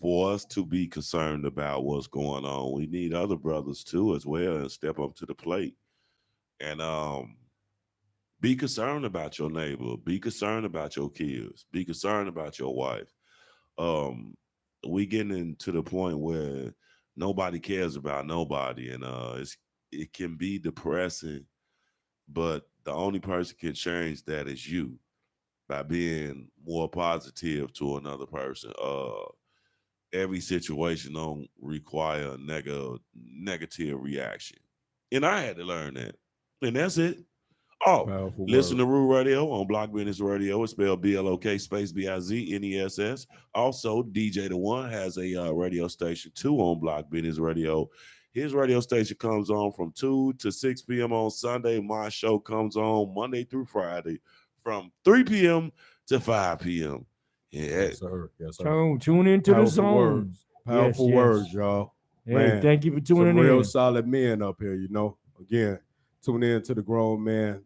for us to be concerned about what's going on, we need other brothers too as well and step up to the plate and be concerned about your neighbor, be concerned about your kids, be concerned about your wife. We getting to the point where nobody cares about nobody, and it can be depressing, but the only person can change that is you by being more positive to another person. Every situation don't require a negative reaction. And I had to learn that. And that's it. Oh, Powerful listen to word. Rue Radio on Block Business Radio. It's spelled BLOK space BIZNESS. Also, DJ The One has a radio station too on Block Business Radio. His radio station comes on from 2 to 6 p.m. on Sunday. My show comes on Monday through Friday from 3 p.m. to 5 p.m. Yeah, Yes, sir. Yes, sir. Tune into the Powerful zone. words. Powerful Yes. words, y'all. Hey, Man, thank you for some tuning real in. solid men up here, you know. Again, tune in to the Grown Man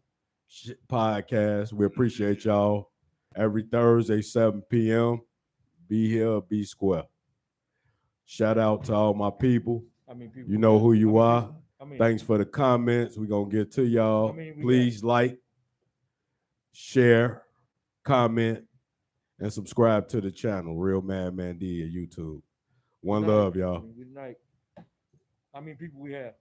Podcast. We appreciate y'all. Every Thursday, 7 p.m. Be here, be square. Shout out to all my people. You know who you are. Thanks for the comments. We're going to get to y'all. Please like, share, comment, and subscribe to the channel, Real Madman D at YouTube. One love, y'all. Good night. How many people we have?